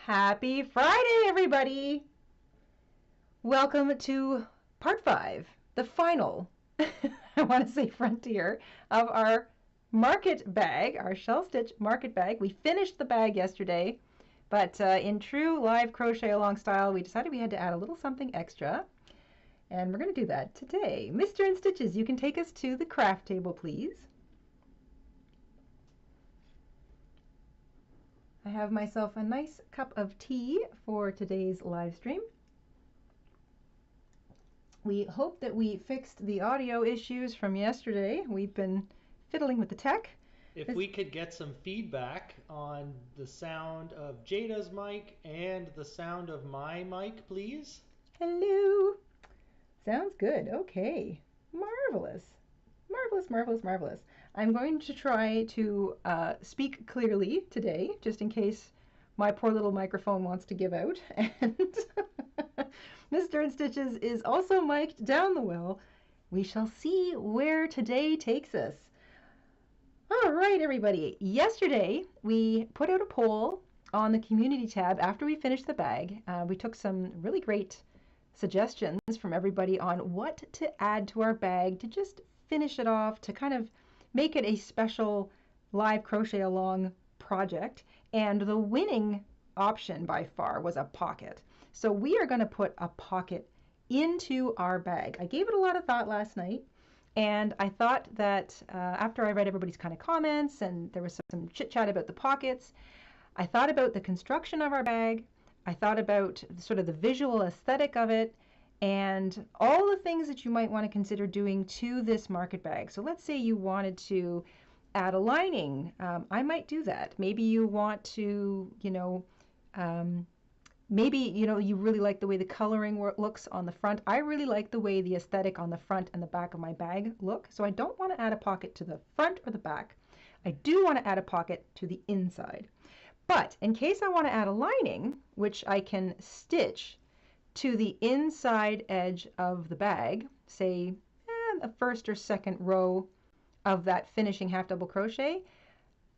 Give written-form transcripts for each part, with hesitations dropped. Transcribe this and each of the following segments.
Happy Friday, everybody! Welcome to part 5, the final, I want to say frontier, of our market bag, our shell stitch market bag. We finished the bag yesterday, but in true live crochet along style, we decided we had to add a little something extra, and we're going to do that today. Mr. InStitches, you can take us to the craft table, please. I have myself a nice cup of tea for today's live stream. We hope that we fixed the audio issues from yesterday. We've been fiddling with the tech. If we could get some feedback on the sound of Jayda's mic and the sound of my mic, please. Hello. Sounds good. Okay. Marvelous. Marvelous, marvelous, marvelous. I'm going to try to speak clearly today, just in case my poor little microphone wants to give out. And Mr. InStitches is also mic'd down the well. We shall see where today takes us. All right, everybody. Yesterday, we put out a poll on the community tab after we finished the bag. We took some really great suggestions from everybody on what to add to our bag to just finish it off, to kind of make it a special live crochet along project. And the winning option by far was a pocket. So we are going to put a pocket into our bag. I gave it a lot of thought last night, and I thought that after I read everybody's kind of comments and there was some chit chat about the pockets, I thought about the construction of our bag. I thought about sort of the visual aesthetic of it and all the things that you might want to consider doing to this market bag. So let's say you wanted to add a lining. I might do that. Maybe you want to, maybe, you really like the way the coloring looks on the front. I really like the way the aesthetic on the front and the back of my bag look. So I don't want to add a pocket to the front or the back. I do want to add a pocket to the inside. But in case I want to add a lining, which I can stitch to the inside edge of the bag, say the first or second row of that finishing half double crochet,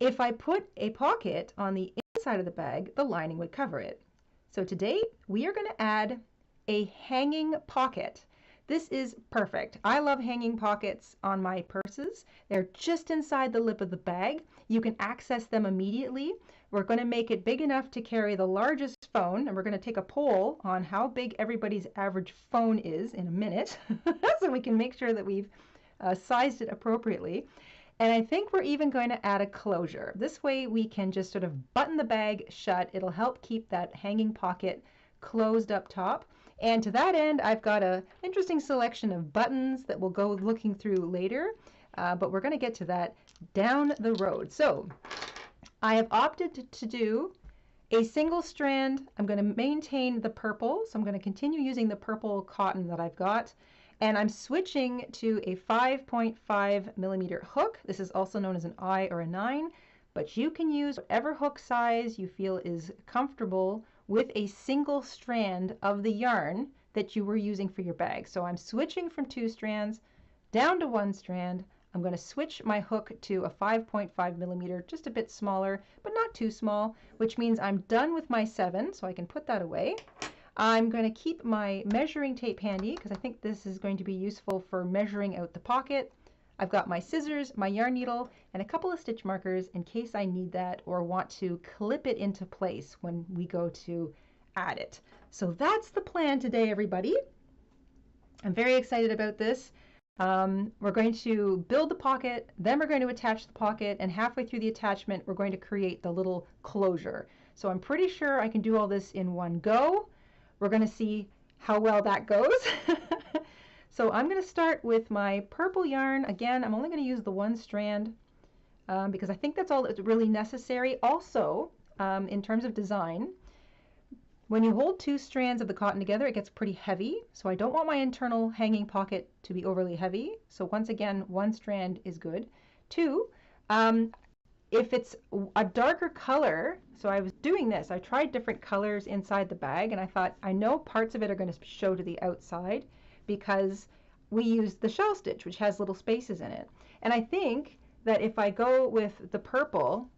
if I put a pocket on the inside of the bag, the lining would cover it. So today we are going to add a hanging pocket. This is perfect. I love hanging pockets on my purses. They're just inside the lip of the bag. You can access them immediately. We're going to make it big enough to carry the largest phone, and we're going to take a poll on how big everybody's average phone is in a minute so we can make sure that we've sized it appropriately. And I think we're even going to add a closure. This way we can just sort of button the bag shut. It'll help keep that hanging pocket closed up top. And to that end, I've got an interesting selection of buttons that we'll go looking through later, but we're going to get to that down the road. So I have opted to do a single strand. I'm going to maintain the purple, so I'm going to continue using the purple cotton that I've got. And I'm switching to a 5.5 millimeter hook. This is also known as an I or a 9, but you can use whatever hook size you feel is comfortable with a single strand of the yarn that you were using for your bag. So I'm switching from 2 strands down to 1 strand. I'm going to switch my hook to a 5.5 millimeter, just a bit smaller, but not too small, which means I'm done with my 7, so I can put that away. I'm going to keep my measuring tape handy because I think this is going to be useful for measuring out the pocket. I've got my scissors, my yarn needle, and a couple of stitch markers in case I need that or want to clip it into place when we go to add it. So that's the plan today, everybody. I'm very excited about this. We're going to build the pocket, then we're going to attach the pocket, and halfway through the attachment, we're going to create the little closure. So I'm pretty sure I can do all this in one go. We're going to see how well that goes. So I'm going to start with my purple yarn. Again, I'm only going to use the 1 strand because I think that's all that's really necessary. Also, in terms of design, when you hold 2 strands of the cotton together, it gets pretty heavy. So I don't want my internal hanging pocket to be overly heavy. So once again, 1 strand is good. 2, if it's a darker color, so I was doing this, I tried different colors inside the bag, and I thought, I know parts of it are going to show to the outside because we used the shell stitch, which has little spaces in it. And I think that if I go with the purple,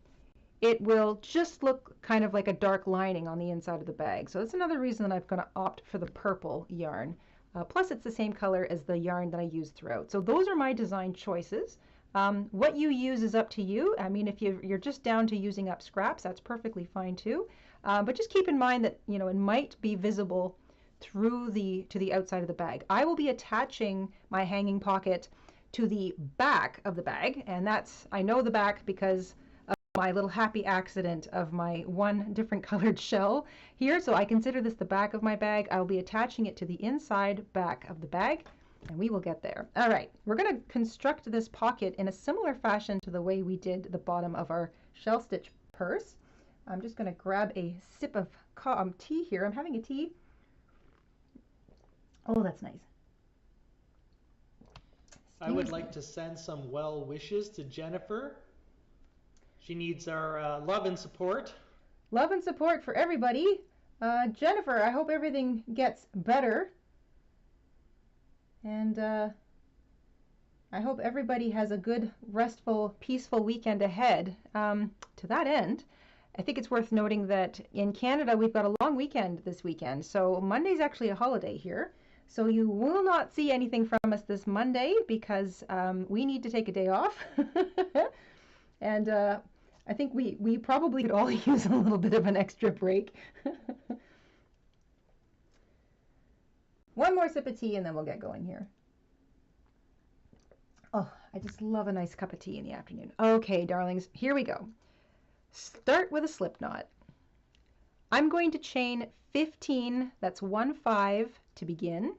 it will just look kind of like a dark lining on the inside of the bag. So that's another reason that I'm going to opt for the purple yarn. Plus it's the same color as the yarn that I use throughout. So those are my design choices. What you use is up to you. I mean, if you're just down to using up scraps, that's perfectly fine too. But just keep in mind that, you know, it might be visible through to the outside of the bag. I will be attaching my hanging pocket to the back of the bag, and that's, I know the back because of my little happy accident of my one different colored shell here. So I consider this the back of my bag. I'll be attaching it to the inside back of the bag, and we will get there. All right, we're going to construct this pocket in a similar fashion to the way we did the bottom of our shell stitch purse. I'm just going to grab a sip of tea here. I'm having a tea. Oh, that's nice. I would like to send some well wishes to Jennifer. She needs our love and support. Love and support for everybody. Jennifer, I hope everything gets better. And I hope everybody has a good, restful, peaceful weekend ahead. To that end, I think it's worth noting that in Canada, we've got a long weekend this weekend. So Monday's actually a holiday here. So you will not see anything from us this Monday because we need to take a day off. And I think we probably could all use a little bit of an extra break. One more sip of tea and then we'll get going here. Oh, I just love a nice cup of tea in the afternoon. Okay, darlings, here we go. Start with a slip knot. I'm going to chain 15, that's 1-5 to begin.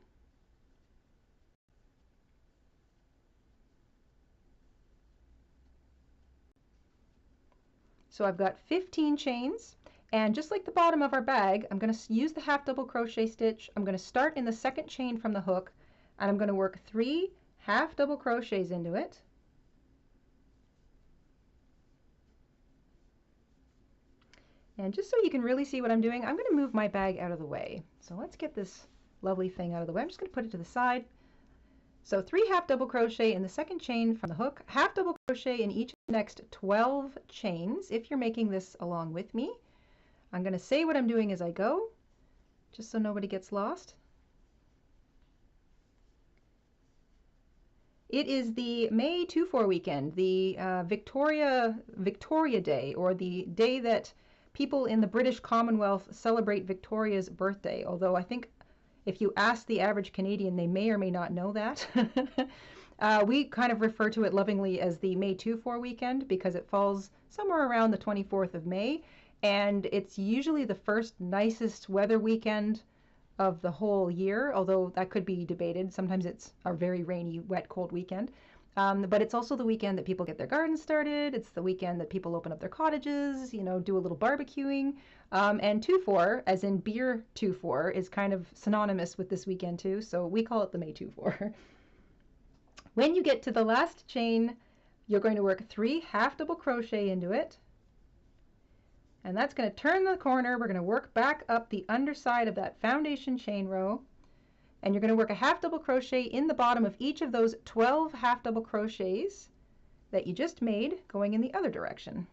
So I've got 15 chains, and just like the bottom of our bag, I'm going to use the half double crochet stitch. I'm going to start in the second chain from the hook, and I'm going to work 3 half double crochets into it. And just so you can really see what I'm doing, I'm going to move my bag out of the way. So let's get this lovely thing out of the way. I'm just going to put it to the side. So 3 half double crochet in the second chain from the hook, half double crochet in each of the next 12 chains if you're making this along with me. I'm going to say what I'm doing as I go, just so nobody gets lost. It is the May 2-4 weekend, the Victoria Day, or the day that people in the British Commonwealth celebrate Victoria's birthday, although I think if you ask the average Canadian, they may or may not know that. We kind of refer to it lovingly as the May 2-4 weekend because it falls somewhere around the 24th of May, and it's usually the first nicest weather weekend of the whole year, although that could be debated. Sometimes it's a very rainy, wet, cold weekend. But it's also the weekend that people get their gardens started. It's the weekend that people open up their cottages, you know, do a little barbecuing. And 2-4, as in beer 2-4, is kind of synonymous with this weekend too. So we call it the May 2-4. When you get to the last chain, you're going to work 3 half double crochet into it. And that's going to turn the corner. We're going to work back up the underside of that foundation chain row. And you're going to work a half double crochet in the bottom of each of those 12 half double crochets that you just made going in the other direction.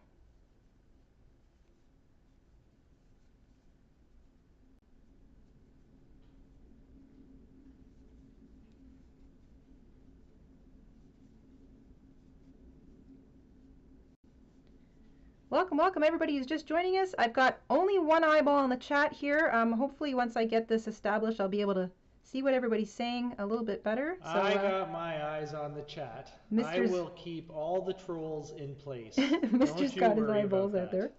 Welcome, welcome everybody who's just joining us. I've got only one eyeball in the chat here. Hopefully once I get this established, I'll be able to see what everybody's saying a little bit better. So, I got my eyes on the chat. I will keep all the trolls in place. Mr. Scott his eyeballs out there.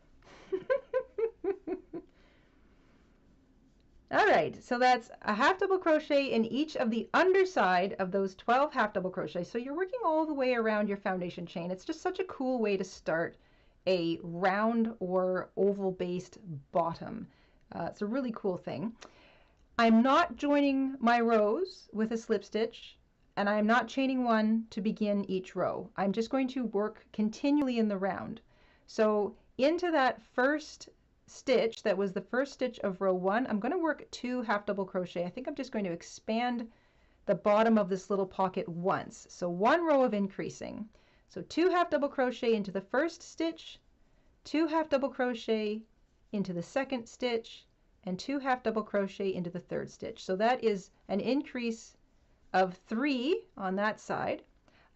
All right, so that's a half double crochet in each of the underside of those 12 half double crochets. So you're working all the way around your foundation chain. It's just such a cool way to start a round or oval based bottom. It's a really cool thing. I'm not joining my rows with a slip stitch, and I'm not chaining one to begin each row. I'm just going to work continually in the round. So into that first stitch, that was the first stitch of row 1, I'm going to work 2 half double crochet. I think I'm just going to expand the bottom of this little pocket once. So 1 row of increasing. So 2 half double crochet into the first stitch, 2 half double crochet into the second stitch, and 2 half double crochet into the third stitch. So that is an increase of 3 on that side.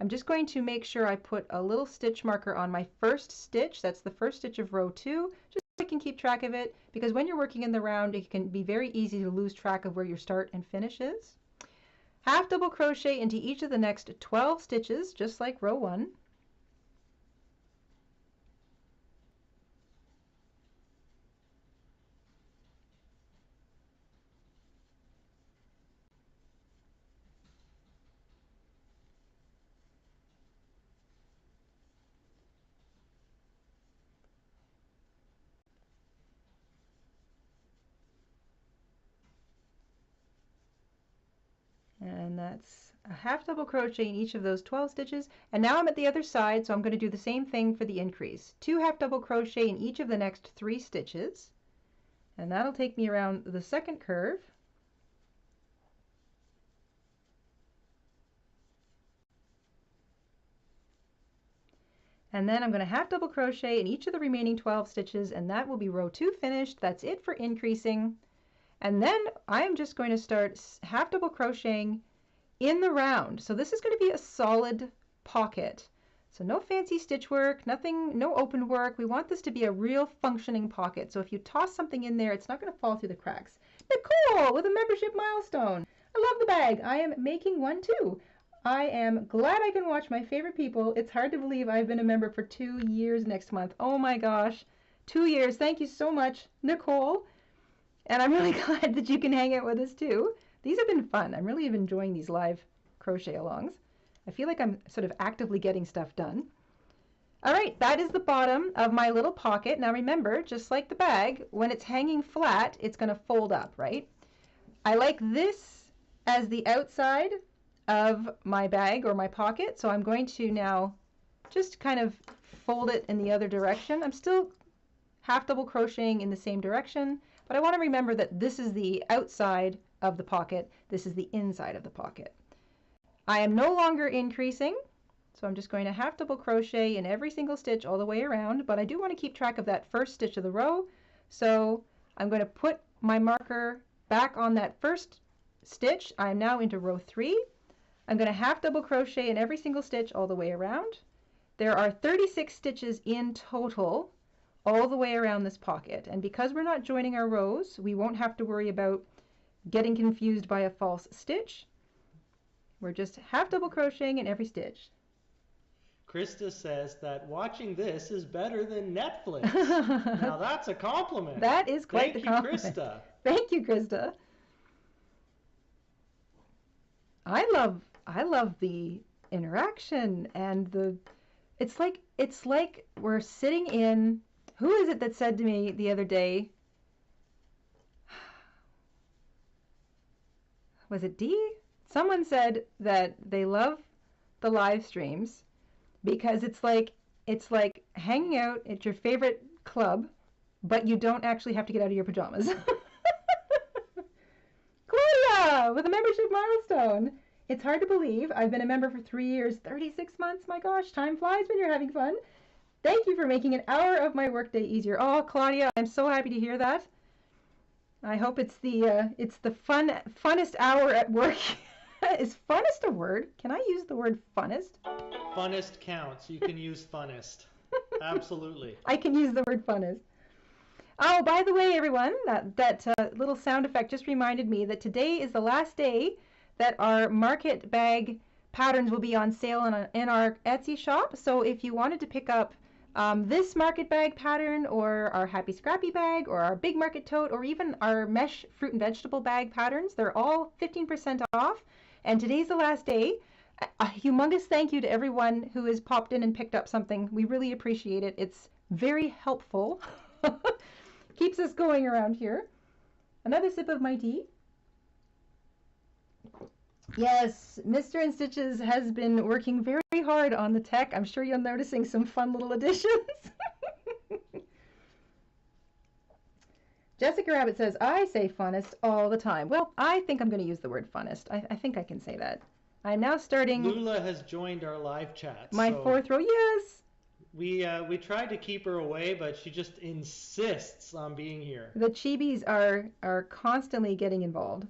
I'm just going to make sure I put a little stitch marker on my first stitch. That's the first stitch of row 2, just so I can keep track of it, because when you're working in the round, it can be very easy to lose track of where your start and finish is. Half double crochet into each of the next 12 stitches, just like row 1. And that's a half double crochet in each of those 12 stitches. And now I'm at the other side, so I'm going to do the same thing for the increase. 2 half double crochet in each of the next 3 stitches. And that'll take me around the second curve. And then I'm going to half double crochet in each of the remaining 12 stitches, and that will be row 2 finished. That's it for increasing. And then I'm just going to start half double crocheting in the round. So this is going to be a solid pocket. So no fancy stitch work, nothing, no open work. We want this to be a real functioning pocket. So if you toss something in there, it's not going to fall through the cracks. Nicole with a membership milestone. I love the bag. I am making one too. I am glad I can watch my favorite people. It's hard to believe I've been a member for 2 years next month. Oh my gosh, 2 years. Thank you so much, Nicole. And I'm really glad that you can hang out with us too. These have been fun. I'm really enjoying these live crochet alongs. I feel like I'm sort of actively getting stuff done. All right, that is the bottom of my little pocket. Now remember, just like the bag, when it's hanging flat, it's going to fold up, right? I like this as the outside of my bag or my pocket, so I'm going to now just kind of fold it in the other direction. I'm still half double crocheting in the same direction, but I want to remember that this is the outside of the pocket, this is the inside of the pocket. I am no longer increasing, so I'm just going to half double crochet in every single stitch all the way around, but I do want to keep track of that first stitch of the row, so I'm going to put my marker back on that first stitch. I'm now into row 3. I'm going to half double crochet in every single stitch all the way around. There are 36 stitches in total all the way around this pocket, and because we're not joining our rows, we won't have to worry about getting confused by a false stitch. We're just half double crocheting in every stitch. Krista says that watching this is better than Netflix. Now that's a compliment. That is quite the compliment. Thank you, Krista. Thank you, Krista. I love the interaction and it's like we're sitting in, who is it that said to me the other day, was it Dee? Someone said that they love the live streams because it's like hanging out at your favorite club, but you don't actually have to get out of your pajamas. Claudia with a membership milestone. It's hard to believe. I've been a member for 3 years, 36 months. My gosh, time flies when you're having fun. Thank you for making an hour of my workday easier. Oh, Claudia, I'm so happy to hear that. I hope it's the funnest hour at work. Is funnest a word? Can I use the word funnest? Funnest counts. You can use funnest. Absolutely. I can use the word funnest. Oh, by the way, everyone, that little sound effect just reminded me that today is the last day that our market bag patterns will be on sale in our Etsy shop. So if you wanted to pick up this market bag pattern, or our happy scrappy bag, or our big market tote, or even our mesh fruit and vegetable bag patterns, they're all 15% off. And today's the last day. A humongous thank you to everyone who has popped in and picked up something. We really appreciate it. It's very helpful. Keeps us going around here. Another sip of my tea. Yes, Mr. InStitches has been working very hard on the tech. I'm sure you're noticing some fun little additions. Jessica Rabbit says, I say funnest all the time. Well, I think I'm going to use the word funnest. I think I can say that. I'm now starting... Lula has joined our live chat. My fourth row. Yes! We tried to keep her away, but she just insists on being here. The chibis are constantly getting involved.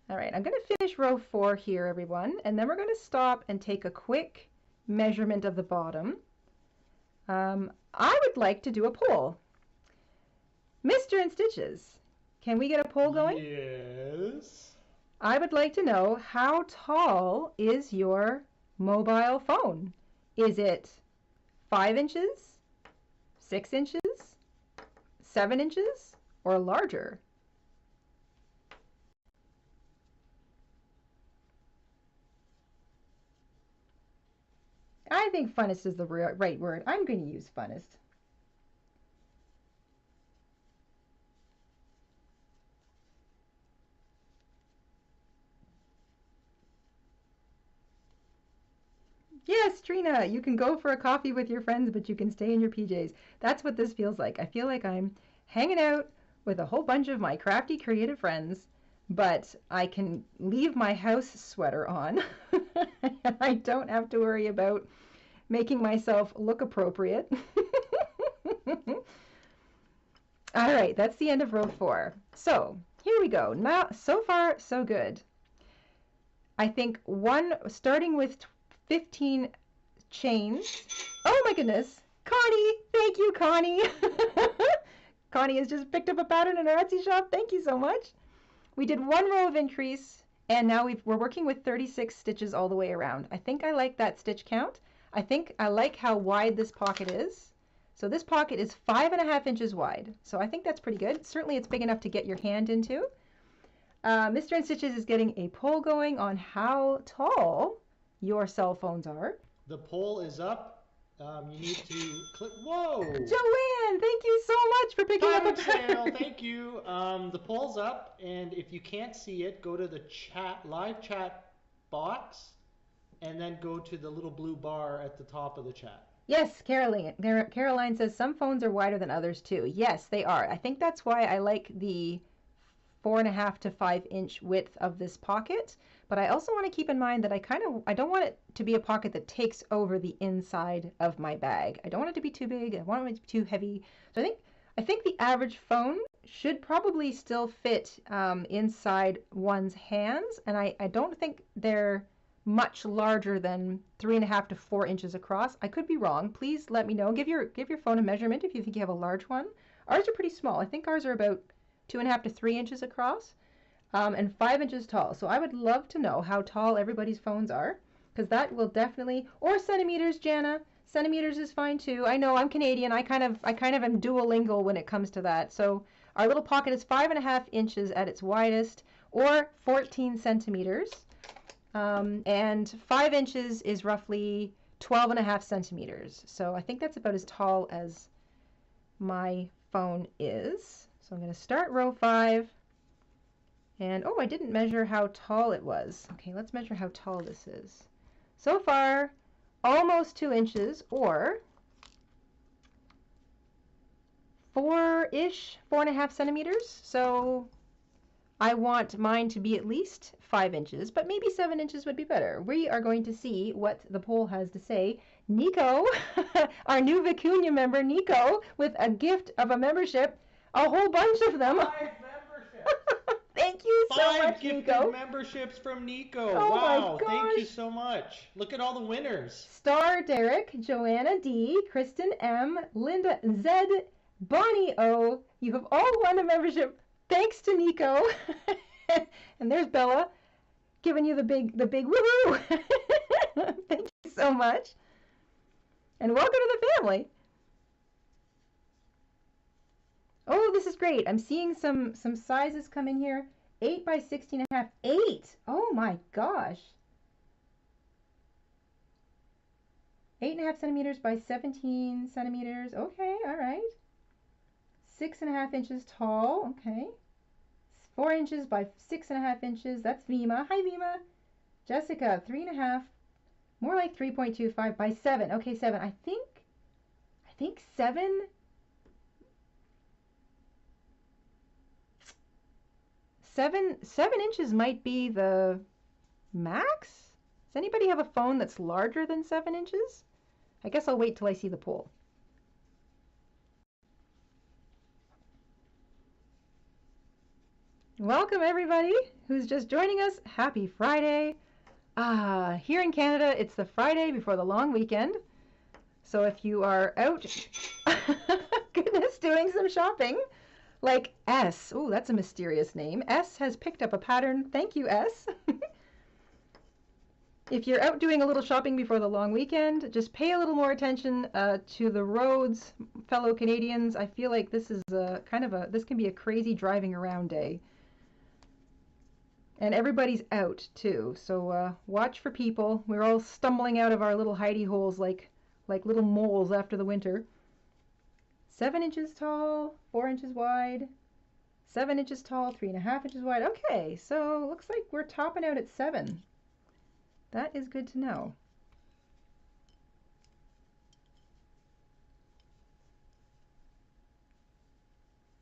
All right, I'm going to finish row 4 here, everyone, and then we're going to stop and take a quick measurement of the bottom. I would like to do a poll. Mr. InStitches, can we get a poll going? Yes. I would like to know, how tall is your mobile phone? Is it 5 inches, 6 inches, 7 inches, or larger? I think funnest is the right word. I'm going to use funnest. Yes, Trina, you can go for a coffee with your friends, but you can stay in your PJs. That's what this feels like. I feel like I'm hanging out with a whole bunch of my crafty creative friends, but I can leave my house sweater on. And I don't have to worry about making myself look appropriate. All right, that's the end of row 4. So here we go. Now, so far, so good. I think starting with 15 chains. Oh my goodness, Connie, thank you, Connie. Connie has just picked up a pattern in our Etsy shop. Thank you so much. We did 1 row of increase, and now we're working with 36 stitches all the way around. I think I like that stitch count. I think I like how wide this pocket is. So this pocket is 5.5 inches wide. So I think that's pretty good. Certainly it's big enough to get your hand into. Mr. InStitches is getting a poll going on how tall your cell phones are. The poll is up. You need to click. Whoa! Joanne, thank you so much for picking up a sale. Thank you. The poll's up, and if you can't see it, go to the live chat box, and then go to the little blue bar at the top of the chat. Yes, Caroline says some phones are wider than others too. Yes, they are. I think that's why I like the 4.5 to 5 inch width of this pocket. But I also want to keep in mind that I don't want it to be a pocket that takes over the inside of my bag. I don't want it to be too big. I want it to be too heavy. So I think the average phone should probably still fit inside one's hands, and I don't think they're much larger than 3.5 to 4 inches across. I could be wrong. Please let me know. Give your phone a measurement if you think you have a large one. Ours are pretty small. I think ours are about 2.5 to 3 inches across. And 5 inches tall. So I would love to know how tall everybody's phones are, because that will definitely, or centimeters, Jana. Centimeters is fine too. I know I'm Canadian. I kind of am duolingual when it comes to that. So our little pocket is 5.5 inches at its widest, or 14 centimeters. And 5 inches is roughly 12.5 centimeters. So I think that's about as tall as my phone is. So I'm going to start row 5. And, oh, I didn't measure how tall it was. Okay, let's measure how tall this is. So far, almost 2 inches, or 4-ish, 4.5 centimeters. So I want mine to be at least 5 inches, but maybe 7 inches would be better. We are going to see what the poll has to say. Nico, our new Vicuña member, Nico, with a gift of a membership, a whole bunch of them. 5 memberships. Thank you so much, 5 gifted Nico. memberships from Nico. Oh wow, my thank you gosh. so much. Look at all the winners. Star Derek, Joanna D, Kristen M, Linda Z, Bonnie O. You have all won a membership thanks to Nico. And there's Bella giving you the big woohoo. Thank you so much. And welcome to the family. Oh, this is great. I'm seeing some sizes come in here. 8 by 16.5. 8! Oh my gosh. 8.5 centimeters by 17 centimeters. Okay, all right. 6.5 inches tall. Okay. 4 inches by 6.5 inches. That's Vima. Hi, Vima. Jessica, 3.5. More like 3.25 by 7. Okay, 7. I think 7. 7 inches might be the max. Does anybody have a phone that's larger than 7 inches? I guess I'll wait till I see the poll. Welcome everybody who's just joining us. Happy Friday. Here in Canada, it's the Friday before the long weekend. So if you are out, goodness, doing some shopping, like S, oh, that's a mysterious name. S has picked up a pattern. Thank you, S. If you're out doing a little shopping before the long weekend, just pay a little more attention to the roads, fellow Canadians. I feel like this is this can be a crazy driving around day. And everybody's out too, so watch for people. We're all stumbling out of our little hidey holes like little moles after the winter. 7 inches tall, 4 inches wide, 7 inches tall, 3.5 inches wide. Okay, so looks like we're topping out at 7. That is good to know.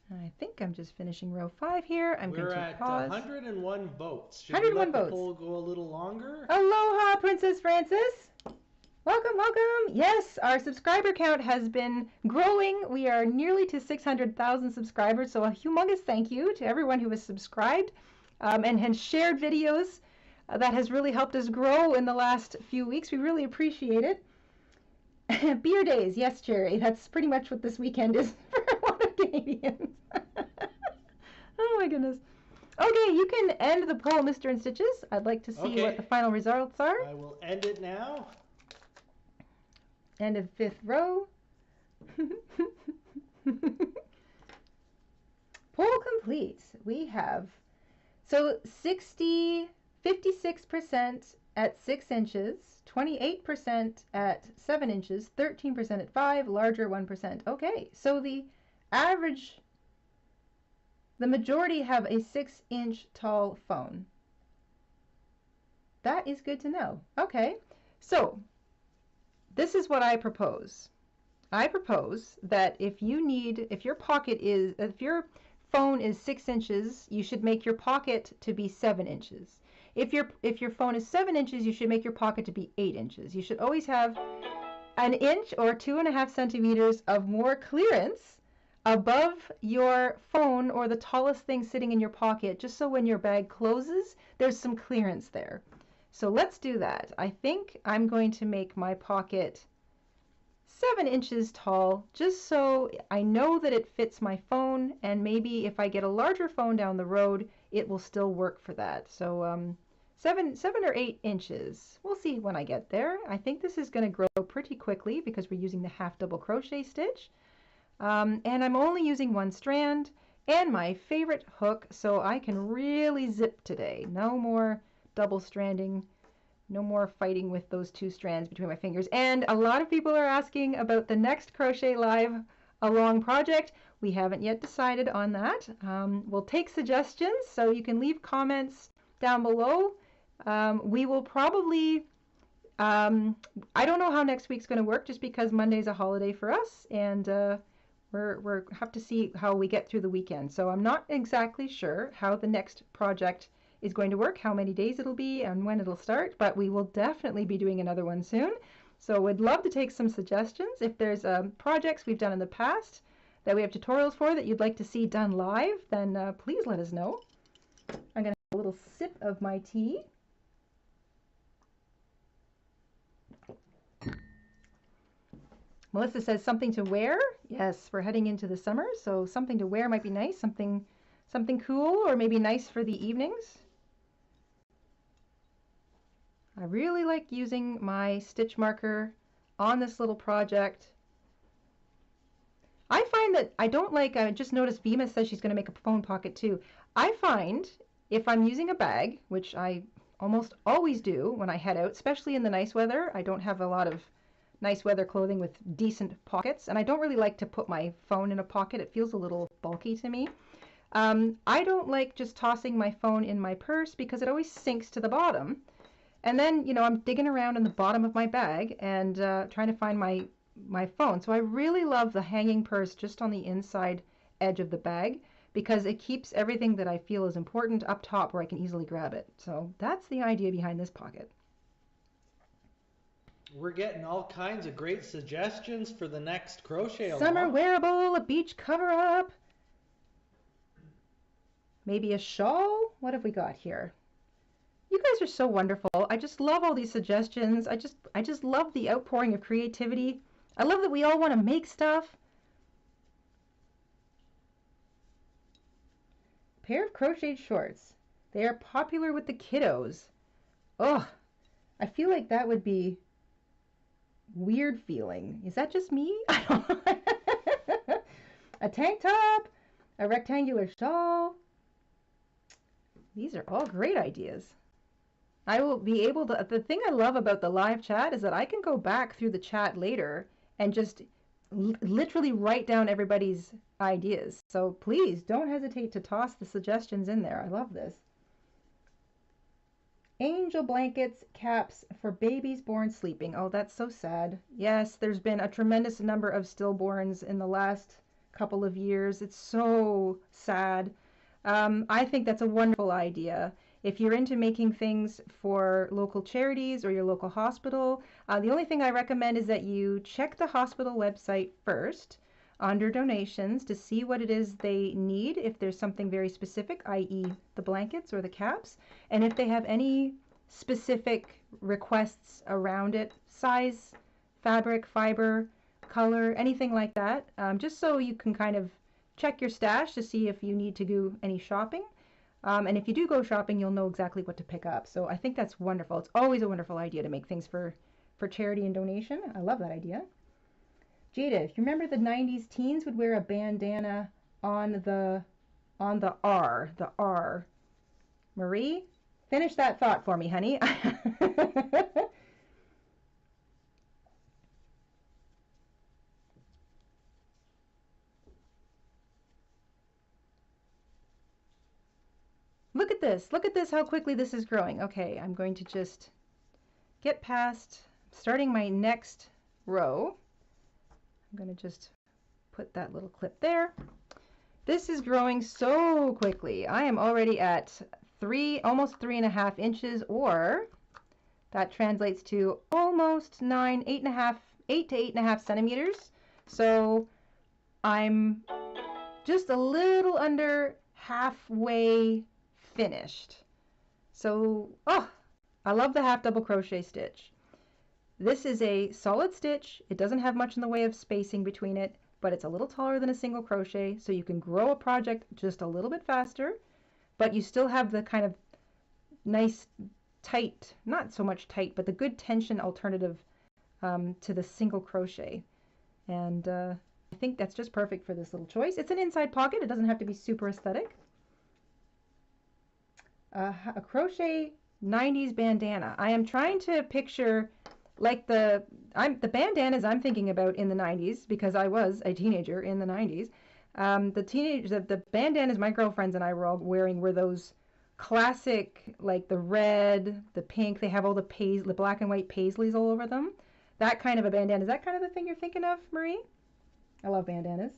I think I'm just finishing row 5 here. We're at pause. 101 votes. Should 101 we let votes. the poll go a little longer? Aloha, Princess Francis. Welcome, welcome. Yes, our subscriber count has been growing. We are nearly to 600,000 subscribers, so a humongous thank you to everyone who has subscribed and has shared videos. That has really helped us grow in the last few weeks. We really appreciate it. Beer days, yes, Jerry. That's pretty much what this weekend is for a lot of Canadians. Oh my goodness. Okay, you can end the poll, Mr. InStitches. I'd like to see what the final results are. I will end it now. End of 5th row. Poll complete. We have, so 56% at 6 inches, 28% at 7 inches, 13% at 5, larger 1%. Okay, so the average, the majority have a 6-inch tall phone. That is good to know. Okay, so this is what I propose. I propose that if your phone is 6 inches, you should make your pocket to be 7 inches. If your phone is 7 inches, you should make your pocket to be 8 inches. You should always have an inch or 2.5 centimeters of more clearance above your phone or the tallest thing sitting in your pocket, just so when your bag closes, there's some clearance there. So let's do that. I think I'm going to make my pocket 7 inches tall, just so I know that it fits my phone, and maybe if I get a larger phone down the road, it will still work for that. So 7 or 8 inches. We'll see when I get there. I think this is going to grow pretty quickly because we're using the half double crochet stitch. And I'm only using 1 strand and my favorite hook, so I can really zip today. No more double stranding. No more fighting with those 2 strands between my fingers. And a lot of people are asking about the next Crochet Live Along project. We haven't yet decided on that. We'll take suggestions, so you can leave comments down below. We will probably, I don't know how next week's going to work, just because Monday's a holiday for us, and we're have to see how we get through the weekend. So I'm not exactly sure how the next project is going to work, how many days it'll be, and when it'll start, but we will definitely be doing another one soon. So we'd love to take some suggestions. If there's projects we've done in the past that we have tutorials for that you'd like to see done live, then please let us know. I'm going to have a little sip of my tea. Melissa says something to wear. Yes, we're heading into the summer, so something to wear might be nice, something cool, or maybe nice for the evenings. I really like using my stitch marker on this little project. I find that I don't like, I just noticed Vima says she's going to make a phone pocket too. I find if I'm using a bag, which I almost always do when I head out, especially in the nice weather, I don't have a lot of nice weather clothing with decent pockets, and I don't really like to put my phone in a pocket. It feels a little bulky to me. I don't like just tossing my phone in my purse because it always sinks to the bottom. And then, you know, I'm digging around in the bottom of my bag and trying to find my phone. So I really love the hanging purse just on the inside edge of the bag, because it keeps everything that I feel is important up top where I can easily grab it. So that's the idea behind this pocket. We're getting all kinds of great suggestions for the next crochet Summer along. wearable, a beach cover-up. Maybe a shawl? What have we got here? You guys are so wonderful. I just love all these suggestions. I just love the outpouring of creativity. I love that we all want to make stuff. Pair of crocheted shorts. They are popular with the kiddos. Oh, I feel like that would be weird feeling. Is that just me? I don't know. A tank top, a rectangular shawl. These are all great ideas. I will be able to, the thing I love about the live chat is that I can go back through the chat later and just literally write down everybody's ideas. So please don't hesitate to toss the suggestions in there. I love this. Angel blankets, caps for babies born sleeping. Oh, that's so sad. Yes, there's been a tremendous number of stillborns in the last couple of years. It's so sad. I think that's a wonderful idea. If you're into making things for local charities or your local hospital, the only thing I recommend is that you check the hospital website first under donations to see what it is they need, if there's something very specific, i.e. the blankets or the caps, and if they have any specific requests around it, size, fabric, fiber, color, anything like that, just so you can kind of check your stash to see if you need to do any shopping. And if you do go shopping, you'll know exactly what to pick up. So I think that's wonderful. It's always a wonderful idea to make things for charity and donation. I love that idea. Jayda, if you remember the 90s, teens would wear a bandana on the R. Marie, finish that thought for me, honey. Look at this. Look at this, how quickly this is growing. Okay, I'm going to just get past, starting my next row. I'm going to just put that little clip there. This is growing so quickly. I am already at almost 3.5 inches, or that translates to almost 8 to 8.5 centimeters. So I'm just a little under halfway finished. So, oh, I love the half double crochet stitch. This is a solid stitch. It doesn't have much in the way of spacing between it, but it's a little taller than a single crochet, so you can grow a project just a little bit faster, but you still have the kind of nice tight, not so much tight, but the good tension alternative to the single crochet. And I think that's just perfect for this little choice. It's an inside pocket. It doesn't have to be super aesthetic. A crochet 90s bandana. I am trying to picture like the bandanas I'm thinking about in the 90s, because I was a teenager in the 90s. The bandanas my girlfriends and I were all wearing were those classic, like the red, the pink. They have all the black and white paisleys all over them. That kind of a bandana. Is that kind of the thing you're thinking of, Marie? I love bandanas.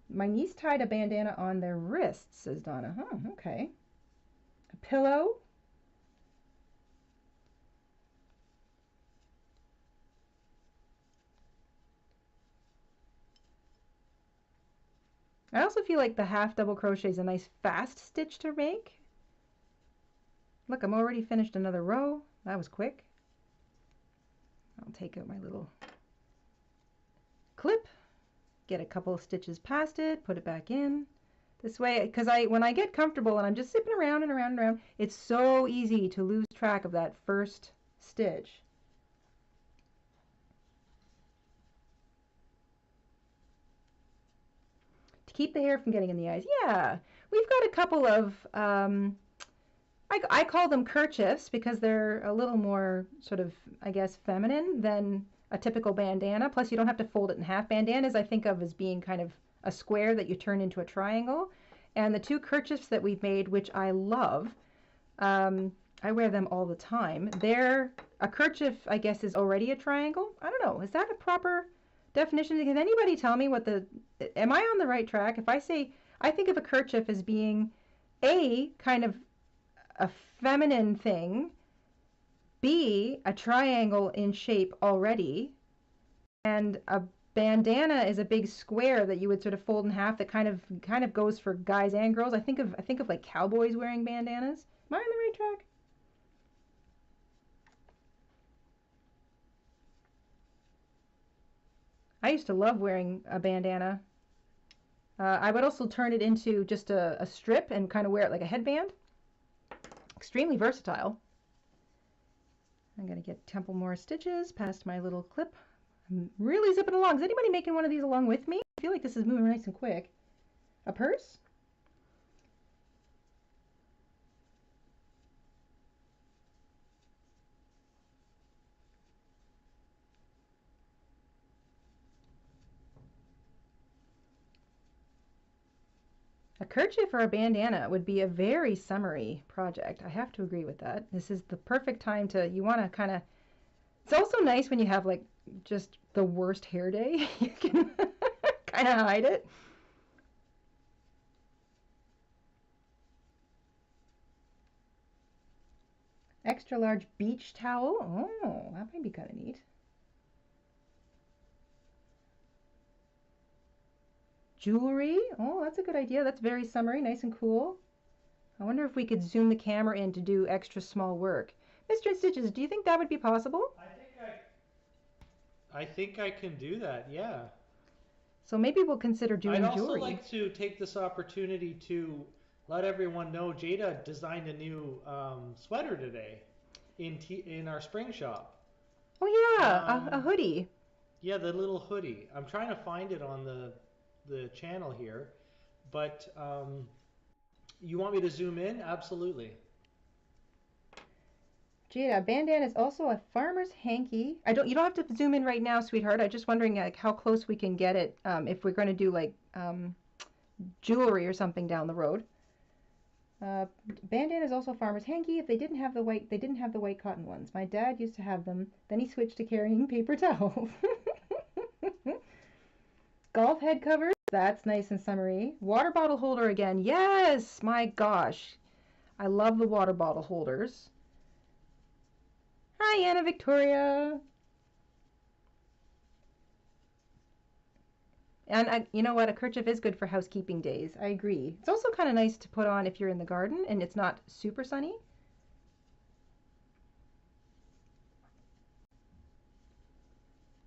My niece tied a bandana on their wrists, says Donna. Oh, okay. A pillow. I also feel like the half double crochet is a nice fast stitch to make. Look, I'm already finished another row. That was quick. I'll take out my little clip, get a couple of stitches past it, put it back in. This way, because when I get comfortable and I'm just zipping around and around and around, it's so easy to lose track of that first stitch. To keep the hair from getting in the eyes. Yeah, we've got a couple of, I call them kerchiefs because they're a little more sort of, I guess, feminine than a typical bandana. Plus, you don't have to fold it in half. Bandanas I think of as being kind of a square that you turn into a triangle. And the two kerchiefs that we've made, which I love, I wear them all the time. A kerchief, I guess, is already a triangle. I don't know. Is that a proper definition? Can anybody tell me am I on the right track? If I say, I think of a kerchief as being A, kind of a feminine thing, be a triangle in shape already, and a bandana is a big square that you would sort of fold in half that kind of goes for guys and girls. I think of like cowboys wearing bandanas. Am I on the right track? I used to love wearing a bandana. I would also turn it into just a strip and kind of wear it like a headband. Extremely versatile. I'm going to get a couple more stitches past my little clip. I'm really zipping along. Is anybody making one of these along with me? I feel like this is moving nice and quick. A purse? A kerchief or a bandana would be a very summery project. I have to agree with that. This is the perfect time to, you want to kind of, it's also nice when you have like just the worst hair day. You can kind of hide it. Extra large beach towel. Oh, that might be kind of neat. Jewelry. Oh, that's a good idea. That's very summery, nice and cool. I wonder if we could zoom the camera in to do extra small work. Mr. InStitches, do you think that would be possible? I think I can do that, yeah. So maybe we'll consider doing I'd jewelry. also like to take this opportunity to let everyone know Jayda designed a new sweater today in our spring shop. Oh yeah, a hoodie. Yeah, the little hoodie. I'm trying to find it on the channel here, but you want me to zoom in? Absolutely. Jayda, bandana is also a farmer's hanky. You don't have to zoom in right now, sweetheart. I'm just wondering like how close we can get it if we're going to do like jewelry or something down the road. Bandana is also a farmer's hanky. If they didn't have the white cotton ones. My dad used to have them. Then he switched to carrying paper towels. Golf head covers. That's nice and summery. Water bottle holder again. Yes, my gosh. I love the water bottle holders. Hi, Anna Victoria. And you know what? A kerchief is good for housekeeping days. I agree. It's also kind of nice to put on if you're in the garden and it's not super sunny.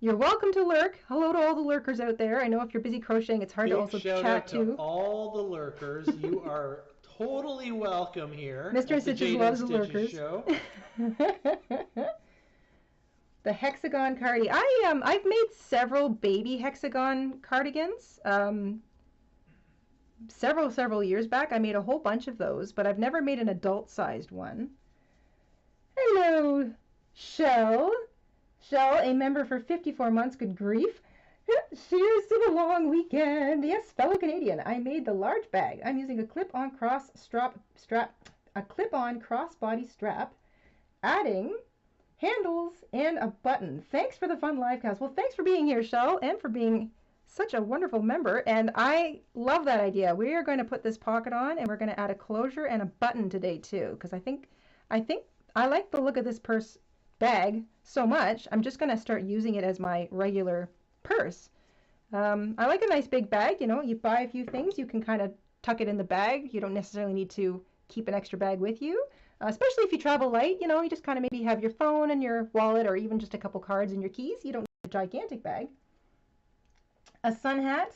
You're welcome to lurk. Hello to all the lurkers out there. I know if you're busy crocheting, it's hard to also chat too. To all the lurkers. You are totally welcome here. Mr. InStitches loves the lurkers. Show. The hexagon cardi. I've made several baby hexagon cardigans. Several years back. I made a whole bunch of those, but I've never made an adult-sized one. Hello, Shell. Shell, a member for 54 months. Good grief. Cheers to the long weekend. Yes, fellow Canadian. I made the large bag. I'm using a clip-on crossbody strap, adding handles and a button. Thanks for the fun live cast. Well, thanks for being here, Shell, and for being such a wonderful member. And I love that idea. We are going to put this pocket on, and we're going to add a closure and a button today too, because I think I like the look of this purse bag so much. I'm just going to start using it as my regular purse. I like a nice big bag. You know, you buy a few things, you can kind of tuck it in the bag. You don't necessarily need to keep an extra bag with you. Especially if you travel light, you know, you just kind of maybe have your phone and your wallet or even just a couple cards and your keys. You don't need a gigantic bag. A sun hat.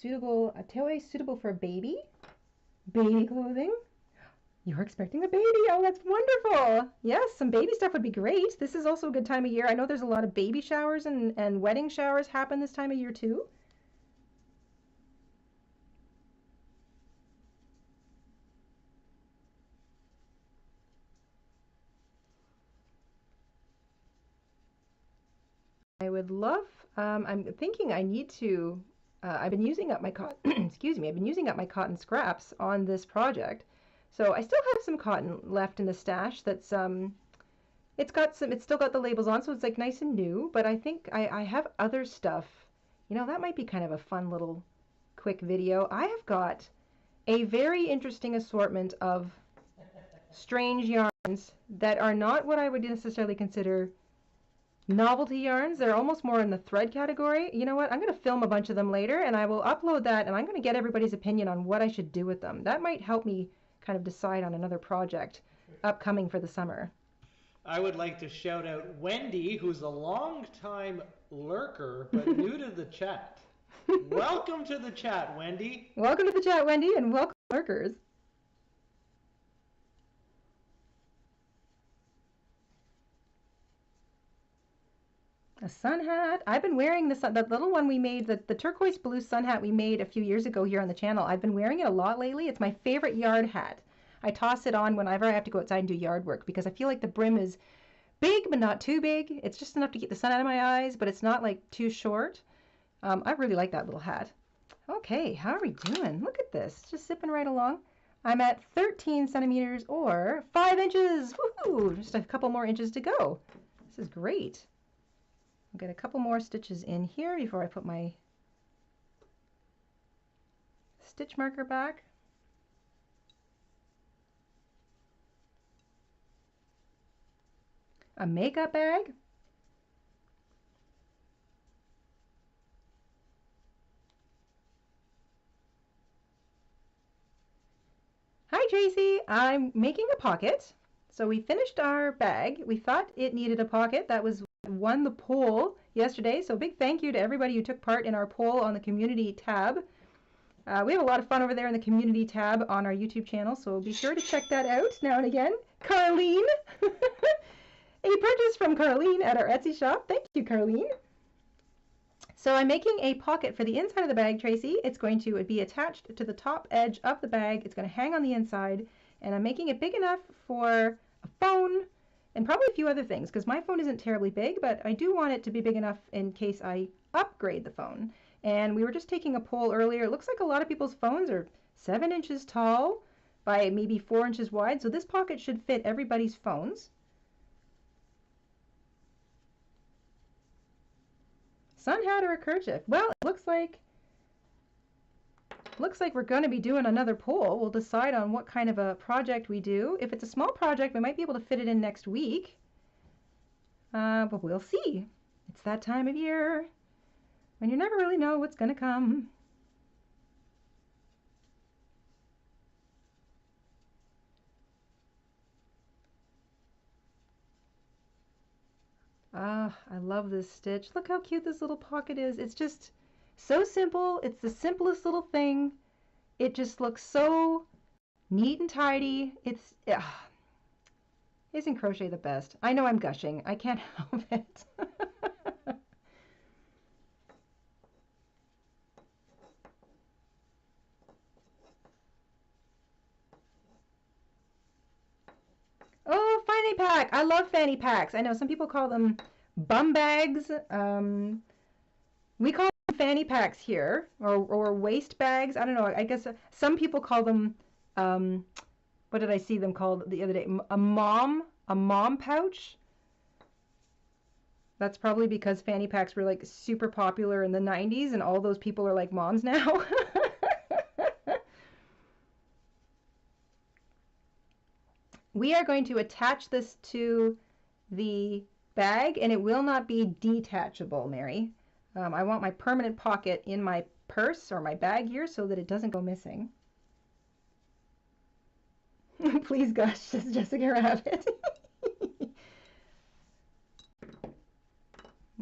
A toy suitable for a baby. Baby clothing. You're expecting a baby. Oh, that's wonderful. Yes, some baby stuff would be great. This is also a good time of year. I know there's a lot of baby showers and wedding showers happen this time of year too. I would love, I'm thinking I need to, I've been using up my cotton, excuse me, I've been using up my cotton scraps on this project. So I still have some cotton left in the stash that's It's still got the labels on, so it's like nice and new, but I think I have other stuff. You know, that might be kind of a fun little quick video. I have got a very interesting assortment of strange yarns that are not what I would necessarily consider novelty yarns. They're almost more in the thread category. You know what? I'm going to film a bunch of them later and I will upload that, and I'm going to get everybody's opinion on what I should do with them. That might help me kind of decide on another project upcoming for the summer. I would like to shout out Wendy, who's a long-time lurker but new to the chat. Welcome to the chat, Wendy. Welcome to the chat, Wendy, and welcome, lurkers. A sun hat. I've been wearing the little one we made, the turquoise blue sun hat we made a few years ago here on the channel. I've been wearing it a lot lately. It's my favorite yard hat. I toss it on whenever I have to go outside and do yard work because I feel like the brim is big but not too big. It's just enough to get the sun out of my eyes, but it's not like too short. I really like that little hat. Okay, how are we doing? Look at this, just zipping right along. I'm at 13 centimeters or 5 inches. Woohoo! Just a couple more inches to go. This is great. I'll get a couple more stitches in here before I put my stitch marker back. A makeup bag. Hi Tracy, I'm making a pocket. So we finished our bag. We thought it needed a pocket. That was won the poll yesterday. So big thank you to everybody who took part in our poll on the community tab. We have a lot of fun over there in the community tab on our YouTube channel. So be sure to check that out now and again. Carlene. A purchase from Carlene at our Etsy shop. Thank you, Carlene. So I'm making a pocket for the inside of the bag, Tracy. It's going to be attached to the top edge of the bag. It's going to hang on the inside, and I'm making it big enough for a phone and probably a few other things because my phone isn't terribly big, but I do want it to be big enough in case I upgrade the phone. And we were just taking a poll earlier. It looks like a lot of people's phones are 7 inches tall by maybe 4 inches wide, so this pocket should fit everybody's phones. Sun hat or a kerchief? Well, it looks like we're going to be doing another poll. We'll decide on what kind of a project we do. If it's a small project, we might be able to fit it in next week. But we'll see. It's that time of year when you never really know what's going to come. Ah, I love this stitch. Look how cute this little pocket is. It's just so simple. It's the simplest little thing. It just looks so neat and tidy. Isn't crochet the best? I know I'm gushing. I can't help it. Oh, fanny pack. I love fanny packs. I know some people call them bum bags. We call them fanny packs here, or waist bags. I don't know. I guess some people call them, what did I see them called the other day? A mom pouch. That's probably because fanny packs were like super popular in the 90s and all those people are like moms now. We are going to attach this to the bag and it will not be detachable, Mary. I want my permanent pocket in my purse or my bag here so that it doesn't go missing. Please gosh, says Jessica Rabbit.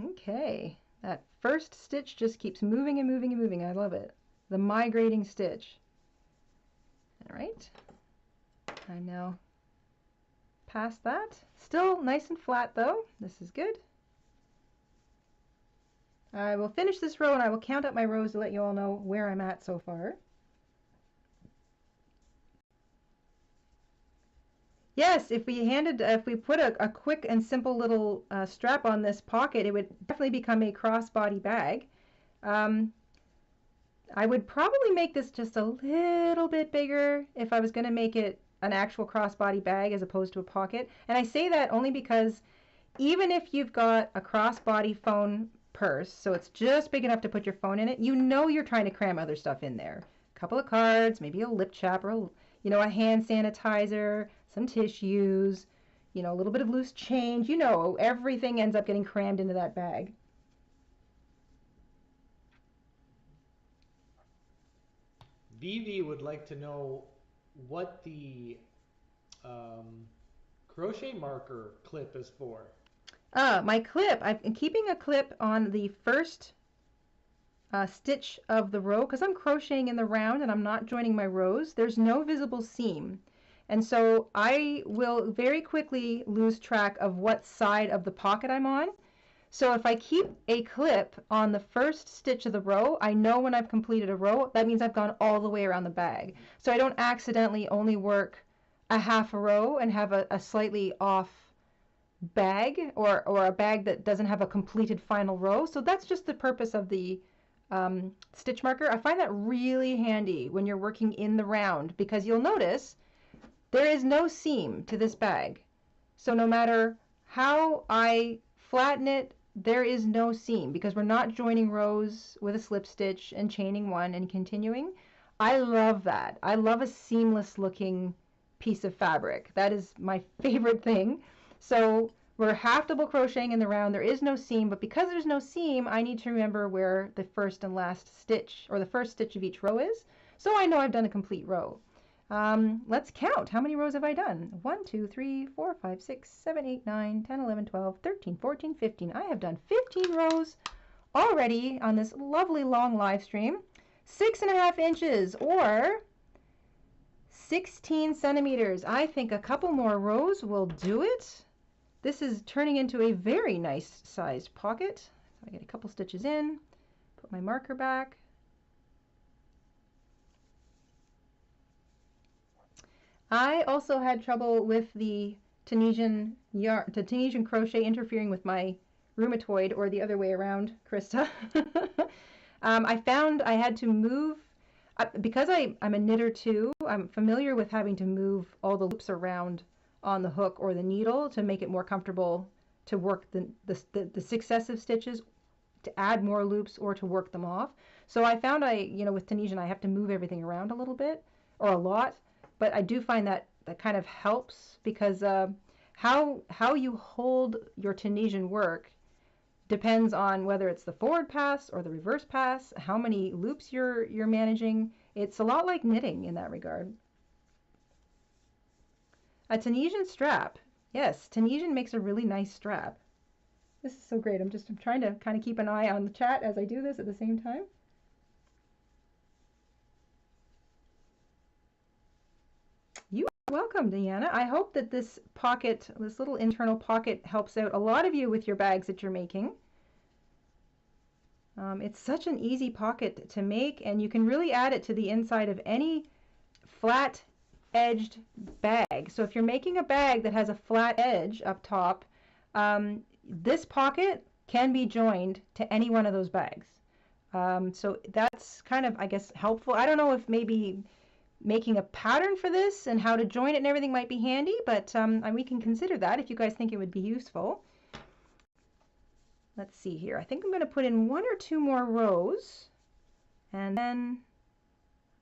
Okay, that first stitch just keeps moving and moving and moving. I love it. The migrating stitch. All right, I'm now past that. Still nice and flat though. This is good. I will finish this row and I will count up my rows to let you all know where I'm at so far. Yes, if we put a quick and simple little strap on this pocket, it would definitely become a crossbody bag. I would probably make this just a little bit bigger if I was going to make it an actual crossbody bag as opposed to a pocket. And I say that only because even if you've got a crossbody phone purse, so it's just big enough to put your phone in it, you know you're trying to cram other stuff in there. A couple of cards, maybe a lip chap, or a hand sanitizer, some tissues, a little bit of loose change. Everything ends up getting crammed into that bag. Vivi would like to know what the crochet marker clip is for. My clip, I'm keeping a clip on the first stitch of the row because I'm crocheting in the round and I'm not joining my rows. There's no visible seam. And so I will very quickly lose track of what side of the pocket I'm on. So if I keep a clip on the first stitch of the row, I know when I've completed a row, that means I've gone all the way around the bag. So I don't accidentally only work a half a row and have a slightly off bag or a bag that doesn't have a completed final row. So that's just the purpose of the stitch marker. I find that really handy when you're working in the round because you'll notice there is no seam to this bag. So no matter how I flatten it, there is no seam because we're not joining rows with a slip stitch and chaining one and continuing. I love that. I love a seamless looking piece of fabric. That is my favorite thing. So we're half double crocheting in the round. There is no seam, but because there's no seam, I need to remember where the first and last stitch or the first stitch of each row is. So I know I've done a complete row. Let's count. How many rows have I done? 1, 2, 3, 4, 5, 6, 7, 8, 9, 10, 11, 12, 13, 14, 15. I have done 15 rows already on this lovely long live stream. 6.5 inches or 16 centimeters. I think a couple more rows will do it. This is turning into a very nice sized pocket. So I get a couple stitches in, put my marker back. I also had trouble with the Tunisian crochet interfering with my rheumatoid, or the other way around, Krista. I found I had to move, because I'm a knitter too, I'm familiar with having to move all the loops around on the hook or the needle to make it more comfortable to work the successive stitches, to add more loops or to work them off. So I found with Tunisian I have to move everything around a little bit or a lot, but I do find that kind of helps because how you hold your Tunisian work depends on whether it's the forward pass or the reverse pass, how many loops you're managing. It's a lot like knitting in that regard. A Tunisian strap. Yes, Tunisian makes a really nice strap. This is so great. I'm trying to kind of keep an eye on the chat as I do this at the same time. You are welcome, Deanna. I hope that this little internal pocket helps out a lot of you with your bags that you're making. It's such an easy pocket to make, and you can really add it to the inside of any flat edged bag. So if you're making a bag that has a flat edge up top, this pocket can be joined to any one of those bags. So that's kind of, I guess, helpful. I don't know if maybe making a pattern for this and how to join it and everything might be handy, but we can consider that if you guys think it would be useful. Let's see here. I think I'm going to put in 1 or 2 more rows, and then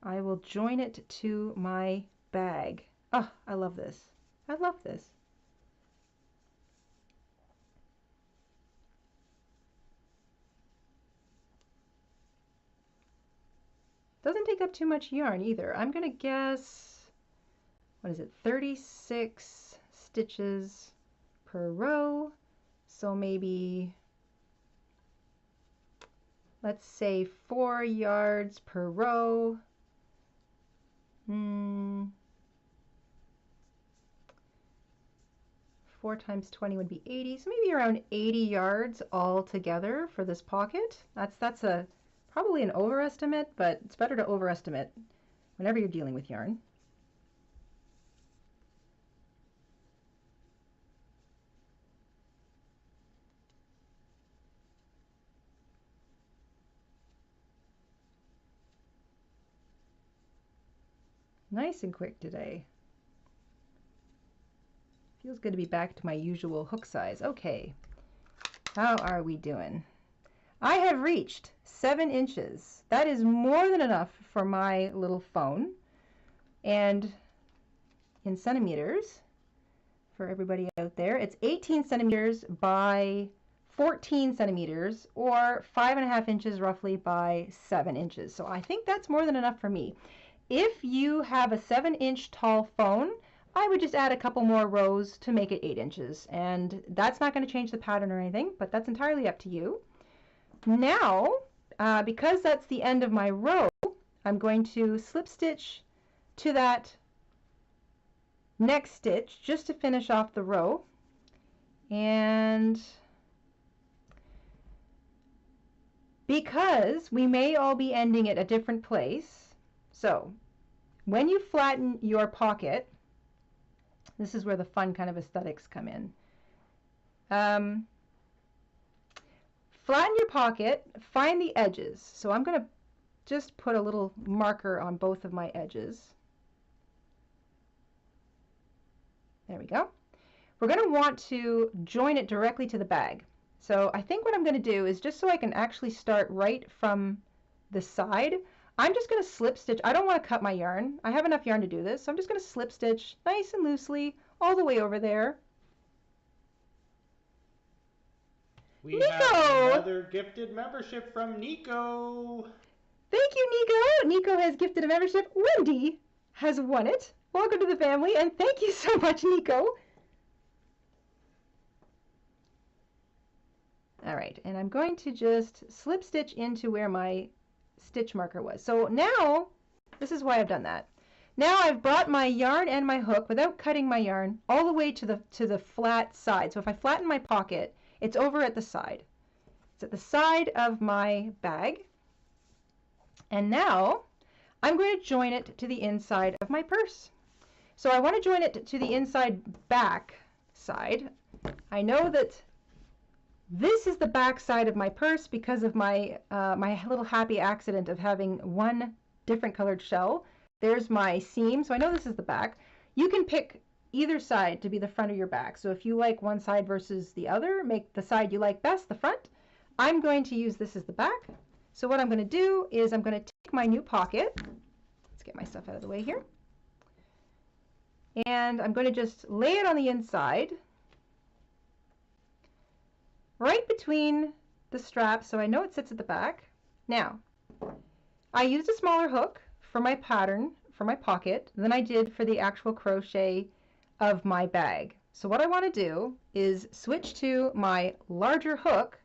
I will join it to my bag. Oh, I love this. I love this. Doesn't take up too much yarn either. I'm going to guess, what is it, 36 stitches per row. So maybe, let's say 4 yards per row. 4 times 20 would be 80, so maybe around 80 yards all together for this pocket. That's probably an overestimate, but it's better to overestimate whenever you're dealing with yarn. Nice and quick today. Feels good to be back to my usual hook size. Okay, how are we doing? I have reached 7 inches. That is more than enough for my little phone. And in centimeters, for everybody out there, it's 18 centimeters by 14 centimeters, or 5.5 inches roughly by 7 inches. So I think that's more than enough for me. If you have a 7-inch tall phone, I would just add a couple more rows to make it 8 inches. And that's not going to change the pattern or anything, but that's entirely up to you. Now, because that's the end of my row, I'm going to slip stitch to that next stitch just to finish off the row. And because we may all be ending at a different place, so when you flatten your pocket, this is where the fun kind of aesthetics come in. Flatten your pocket, find the edges. So I'm going to just put a little marker on both of my edges. There we go. We're going to want to join it directly to the bag. So I think what I'm going to do is, just so I can actually start right from the side, I'm just going to slip stitch. I don't want to cut my yarn. I have enough yarn to do this, so I'm just going to slip stitch nice and loosely all the way over there. We have another gifted membership from Nico. Thank you, Nico. Nico has gifted a membership. Wendy has won it. Welcome to the family, and thank you so much, Nico. All right, and I'm going to just slip stitch into where my stitch marker was. So now, this is why I've done that. Now I've brought my yarn and my hook, without cutting my yarn, all the way to the flat side. So if I flatten my pocket, it's over at the side. It's at the side of my bag. And now I'm going to join it to the inside of my purse. So I want to join it to the inside back side. I know that this is the back side of my purse because of my my little happy accident of having one different colored shell. There's my seam, so I know this is the back. You can pick either side to be the front of your back. So if you like one side versus the other, make the side you like best the front. I'm going to use this as the back. So what I'm going to do is I'm going to take my new pocket. Let's get my stuff out of the way here. And I'm going to just lay it on the inside, right between the straps, so I know it sits at the back. Now, I used a smaller hook for my pattern, for my pocket, than I did for the actual crochet of my bag. So what I want to do is switch to my larger hook.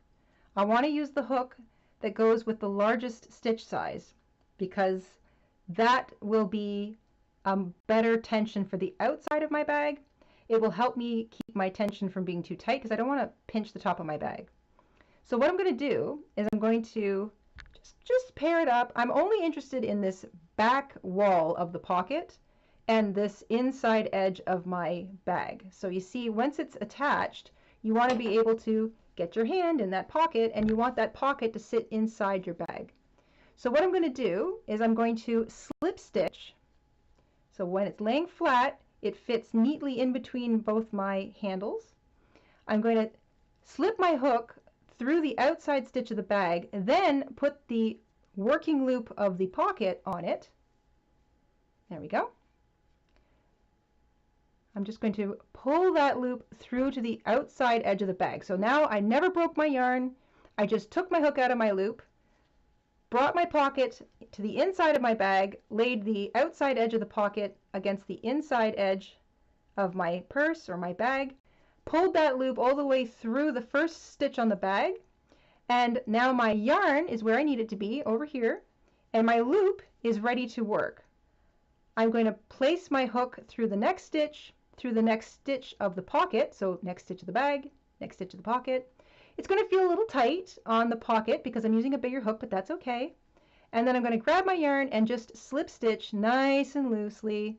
I want to use the hook that goes with the largest stitch size, because that will be better tension for the outside of my bag. It will help me keep my tension from being too tight, because I don't want to pinch the top of my bag. So what I'm going to do is I'm going to just pair it up. I'm only interested in this back wall of the pocket and this inside edge of my bag. So you see, once it's attached, you want to be able to get your hand in that pocket, and you want that pocket to sit inside your bag. So what I'm going to do is I'm going to slip stitch. So when it's laying flat, it fits neatly in between both my handles. I'm going to slip my hook through the outside stitch of the bag, then put the working loop of the pocket on it. There we go. I'm just going to pull that loop through to the outside edge of the bag. So now I never broke my yarn. I just took my hook out of my loop, brought my pocket to the inside of my bag, laid the outside edge of the pocket against the inside edge of my purse or my bag, pulled that loop all the way through the first stitch on the bag, and now my yarn is where I need it to be, over here, and my loop is ready to work. I'm going to place my hook through the next stitch, through the next stitch of the pocket, so next stitch of the bag, next stitch of the pocket. It's going to feel a little tight on the pocket because I'm using a bigger hook, but that's okay. And then I'm going to grab my yarn and just slip stitch nice and loosely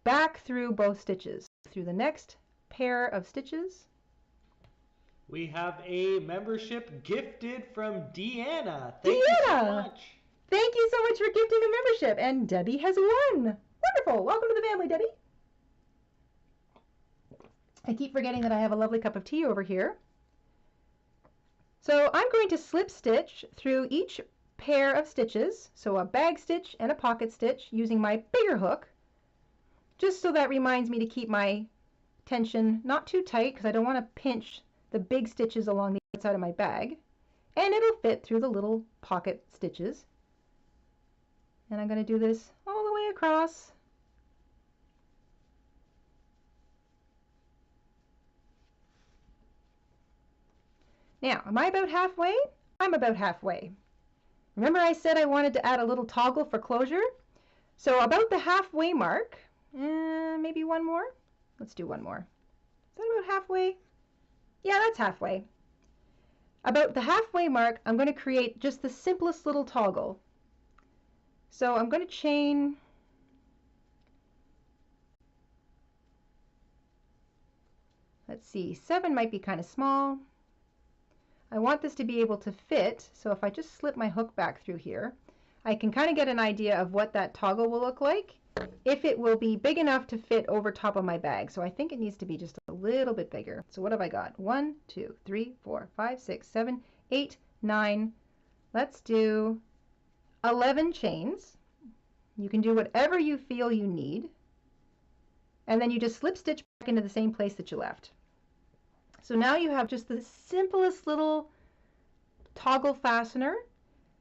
back through both stitches, through the next pair of stitches. We have a membership gifted from Deanna. Thank you so much. Thank you so much for gifting a membership. And Debbie has won. Wonderful. Welcome to the family, Debbie. I keep forgetting that I have a lovely cup of tea over here. So I'm going to slip stitch through each pair of stitches, so a bag stitch and a pocket stitch, using my bigger hook, just so that reminds me to keep my tension not too tight, because I don't want to pinch the big stitches along the outside of my bag, and it'll fit through the little pocket stitches. And I'm going to do this all the way across. Now, am I about halfway? I'm about halfway. Remember I said I wanted to add a little toggle for closure? So about the halfway mark, maybe one more? Let's do one more. Is that about halfway? Yeah, that's halfway. About the halfway mark, I'm going to create just the simplest little toggle. So I'm going to chain let's see, 7 might be kind of small. I want this to be able to fit, so if I just slip my hook back through here, I can kind of get an idea of what that toggle will look like, if it will be big enough to fit over top of my bag. So I think it needs to be just a little bit bigger. So what have I got? 1, 2, 3, 4, 5, 6, 7, 8, 9. Let's do 11 chains. You can do whatever you feel you need. And then you just slip stitch back into the same place that you left. So now you have just the simplest little toggle fastener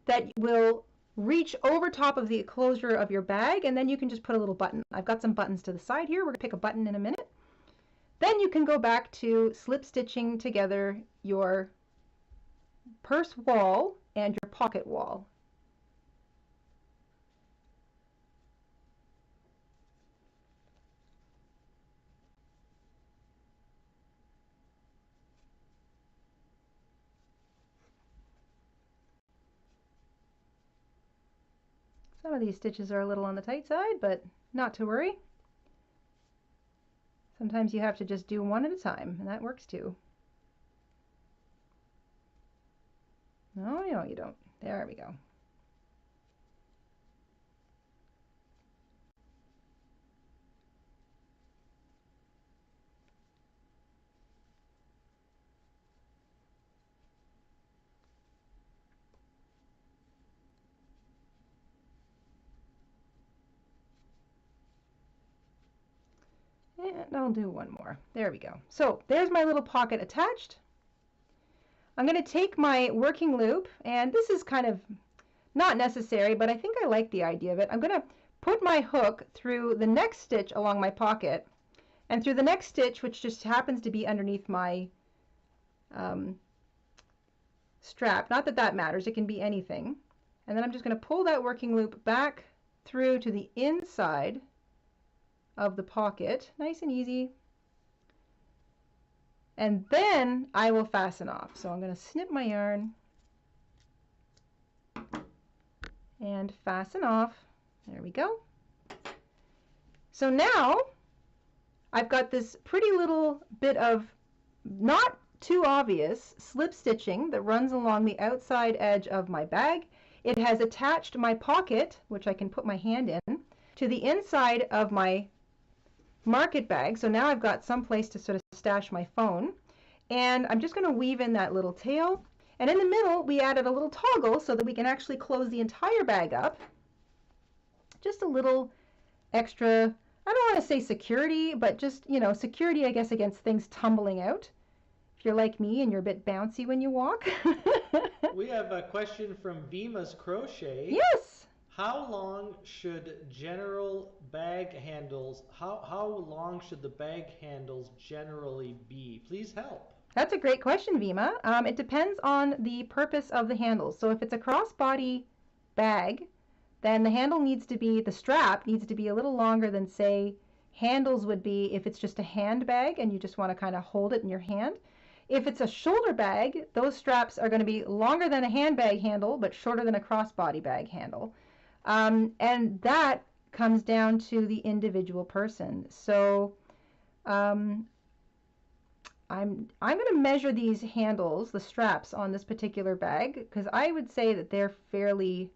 that will reach over top of the closure of your bag, and then you can just put a little button. I've got some buttons to the side here. We're going to pick a button in a minute. Then you can go back to slip stitching together your purse wall and your pocket wall. Some of these stitches are a little on the tight side, but not to worry. Sometimes you have to just do one at a time, and that works too. No, you don't. There we go. And I'll do one more. There we go. So there's my little pocket attached. I'm going to take my working loop, and this is kind of not necessary, but I think I like the idea of it. I'm going to put my hook through the next stitch along my pocket, and through the next stitch, which just happens to be underneath my strap. Not that that matters, it can be anything. And then I'm just going to pull that working loop back through to the inside of the pocket, nice and easy. And then I will fasten off. So I'm going to snip my yarn and fasten off. There we go. So now I've got this pretty little bit of not too obvious slip stitching that runs along the outside edge of my bag. It has attached my pocket, which I can put my hand in, to the inside of my market bag. So now I've got some place to sort of stash my phone, and I'm just going to weave in that little tail, and in the middle we added a little toggle so that we can actually close the entire bag up. Just a little extra, I don't want to say security, but just, you know, security, I guess, against things tumbling out. If you're like me and you're a bit bouncy when you walk. We have a question from Vima's Crochet. Yes. How long should general bag handles, how long should the bag handles generally be? Please help. That's a great question, Vima. It depends on the purpose of the handles. So if it's a crossbody bag, then the handle needs to be, the strap needs to be a little longer than, say, handles would be if it's just a handbag and you just want to kind of hold it in your hand. If it's a shoulder bag, those straps are going to be longer than a handbag handle, but shorter than a crossbody bag handle. And that comes down to the individual person. So I'm going to measure these handles, the straps on this particular bag, because I would say that they're fairly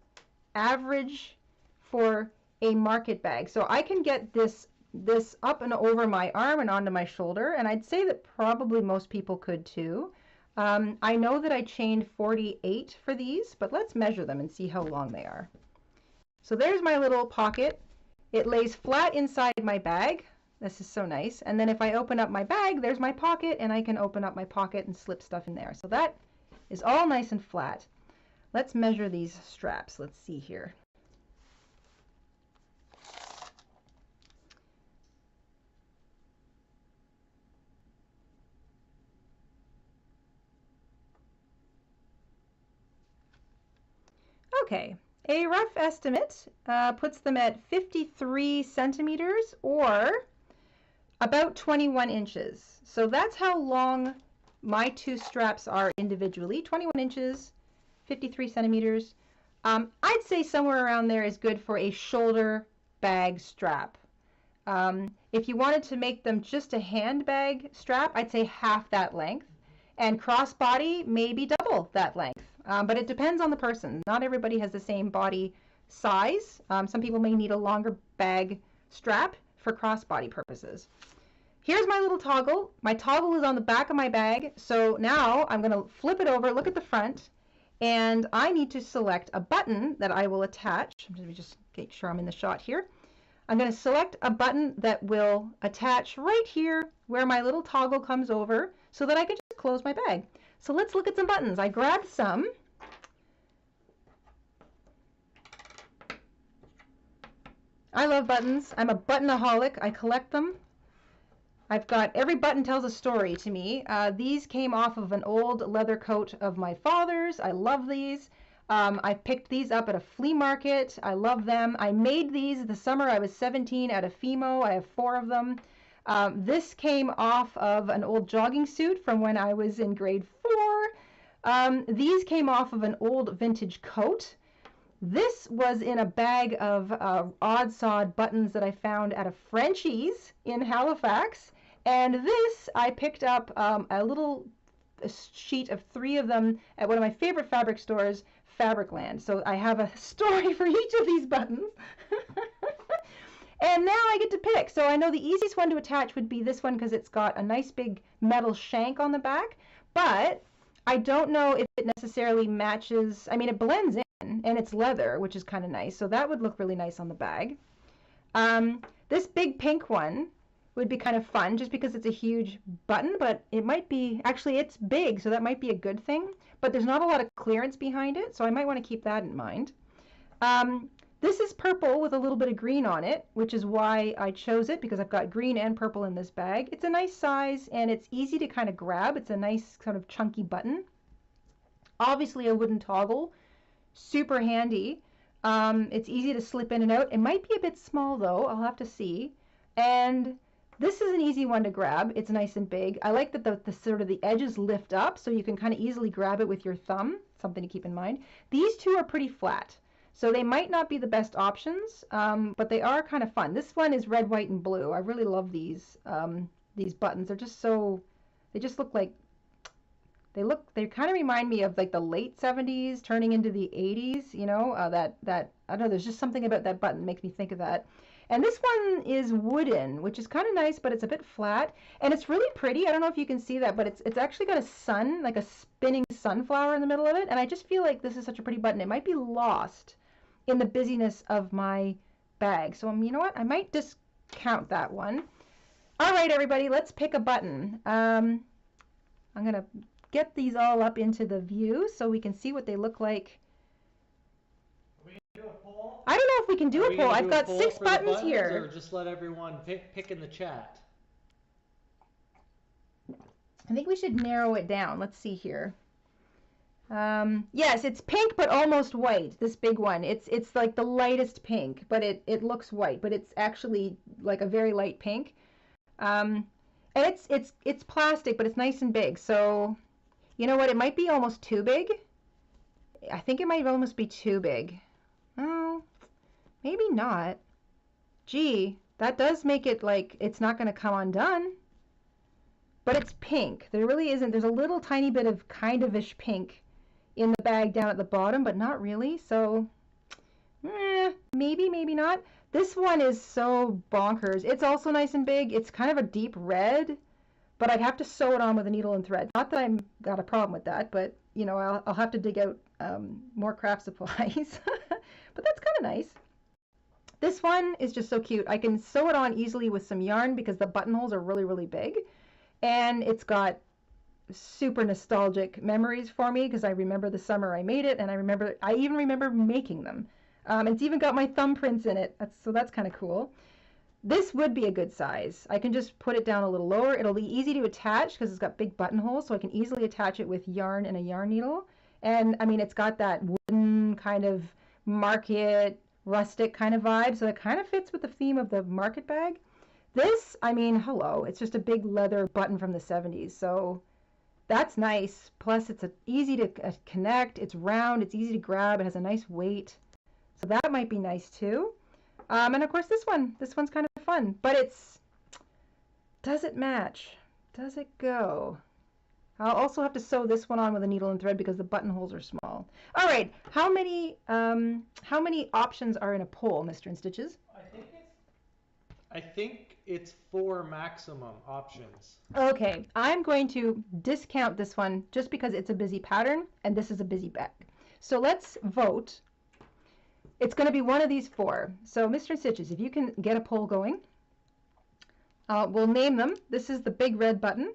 average for a market bag. So I can get this this up and over my arm and onto my shoulder, and I'd say that probably most people could too. I know that I chained 48 for these, but let's measure them and see how long they are. So there's my little pocket. It lays flat inside my bag. This is so nice. And then if I open up my bag, there's my pocket, and I can open up my pocket and slip stuff in there. So that is all nice and flat. Let's measure these straps. Let's see here. Okay, a rough estimate puts them at 53 centimeters or about 21 inches. So that's how long my two straps are individually, 21 inches, 53 centimeters. I'd say somewhere around there is good for a shoulder bag strap. If you wanted to make them just a handbag strap, I'd say half that length. And crossbody, maybe double that length. But it depends on the person. Not everybody has the same body size. Some people may need a longer bag strap for crossbody purposes. Here's my little toggle. My toggle is on the back of my bag. So now I'm going to flip it over, look at the front, and I need to select a button that I will attach. Let me just make sure I'm in the shot here. I'm going to select a button that will attach right here where my little toggle comes over so that I can just close my bag. So let's look at some buttons. I grabbed some. I love buttons. I'm a buttonaholic. I collect them. I've got every button tells a story to me. These came off of an old leather coat of my father's. I love these. I picked these up at a flea market. I love them. I made these the summer I was 17 at a Fimo. I have 4 of them. This came off of an old jogging suit from when I was in grade 4. These came off of an old vintage coat. This was in a bag of odd-sod buttons that I found at a Frenchie's in Halifax. And this I picked up a little sheet of 3 of them at one of my favorite fabric stores, Fabricland. So I have a story for each of these buttons. And now I get to pick. So I know the easiest one to attach would be this one because it's got a nice big metal shank on the back. But I don't know if it necessarily matches. I mean, it blends in and it's leather, which is kind of nice. So that would look really nice on the bag. This big pink one would be kind of fun just because it's a huge button, but it might be, actually it's big, so that might be a good thing, but there's not a lot of clearance behind it, so I might want to keep that in mind. This is purple with a little bit of green on it, which is why I chose it, because I've got green and purple in this bag. It's a nice size and it's easy to kind of grab. It's a nice kind of chunky button. Obviously a wooden toggle, super handy. It's easy to slip in and out. It might be a bit small though, I'll have to see. And this is an easy one to grab. It's nice and big. I like that the sort of the edges lift up so you can kind of easily grab it with your thumb. Something to keep in mind. These two are pretty flat, so they might not be the best options, but they are kind of fun. This one is red, white, and blue. I really love these buttons. They're just so, they just look like, they kind of remind me of like the late 70s turning into the 80s, you know, that I don't know, there's just something about that button that makes me think of that. And this one is wooden, which is kind of nice, but it's a bit flat. And it's really pretty. I don't know if you can see that, but it's actually got a sun, like a spinning sunflower in the middle of it. And I just feel like this is such a pretty button. It might be lost in the busyness of my bag. So, you know what? I might discount that one. All right, everybody, let's pick a button. I'm going to get these all up into the view so we can see what they look like. I don't know if we can do a poll. I've got 6 buttons here. Or just let everyone pick in the chat. I think we should narrow it down. Let's see here. Yes, it's pink but almost white. This big one. It's like the lightest pink, but it looks white, but it's actually like a very light pink. And it's plastic, but it's nice and big. So, you know what? It might be almost too big. I think it might almost be too big. Oh, maybe not. Gee, that does make it like it's not going to come undone. But it's pink. There really isn't. There's a little tiny bit of kind of-ish pink in the bag down at the bottom, but not really. So Maybe, maybe not. This one is so bonkers. It's also nice and big. It's kind of a deep red, but I'd have to sew it on with a needle and thread. Not that I've got a problem with that, but you know, I'll have to dig out more craft supplies. But that's kind of nice. This one is just so cute. I can sew it on easily with some yarn because the buttonholes are really, really big. And it's got super nostalgic memories for me because I remember the summer I made it, and I even remember making them. It's even got my thumbprints in it, so that's kind of cool. This would be a good size. I can just put it down a little lower. It'll be easy to attach because it's got big buttonholes, so I can easily attach it with yarn and a yarn needle. And I mean, it's got that wooden kind of market, rustic kind of vibe, so it kind of fits with the theme of the market bag. This, I mean, hello, it's just a big leather button from the 70s, so that's nice. Plus, it's easy to connect. It's round. It's easy to grab. It has a nice weight. So that might be nice too. And of course this one's kind of fun, but does it match? Does it go? I'll also have to sew this one on with a needle and thread because the buttonholes are small. All right, how many options are in a pole, Mr. InStitches? I think it's 4 maximum options. Okay, I'm going to discount this one just because it's a busy pattern and this is a busy bag. So let's vote. It's going to be one of these 4. So Mr. InStitches, if you can get a poll going, we'll name them. This is the big red button.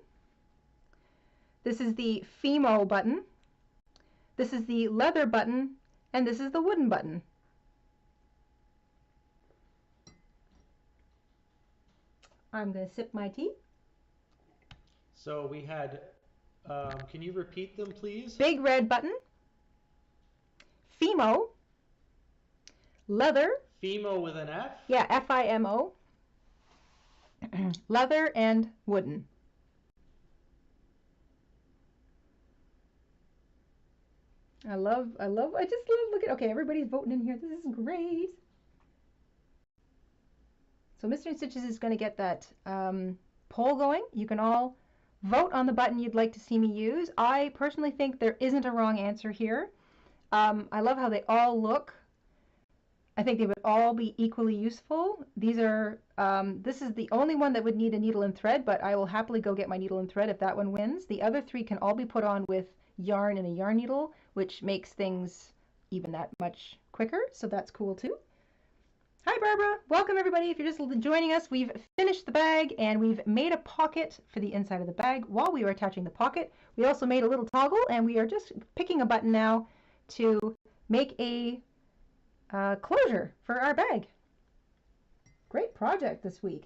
This is the Fimo button. This is the leather button. And this is the wooden button. I'm going to sip my tea. So we had, can you repeat them, please? Big red button, Fimo, leather. Fimo with an F? Yeah, F-I-M-O. Leather and wooden. I just love, look at, okay, everybody's voting in here. This is great. So Mr. InStitches is going to get that poll going. You can all vote on the button you'd like to see me use. I personally think there isn't a wrong answer here. I love how they all look. I think they would all be equally useful. These are, this is the only one that would need a needle and thread, but I will happily go get my needle and thread if that one wins. The other 3 can all be put on with yarn and a yarn needle, which makes things even that much quicker, so that's cool too. Hi Barbara, welcome everybody. If you're just joining us, we've finished the bag and we've made a pocket for the inside of the bag. While we were attaching the pocket, we also made a little toggle and we are just picking a button now to make a closure for our bag. Great project this week.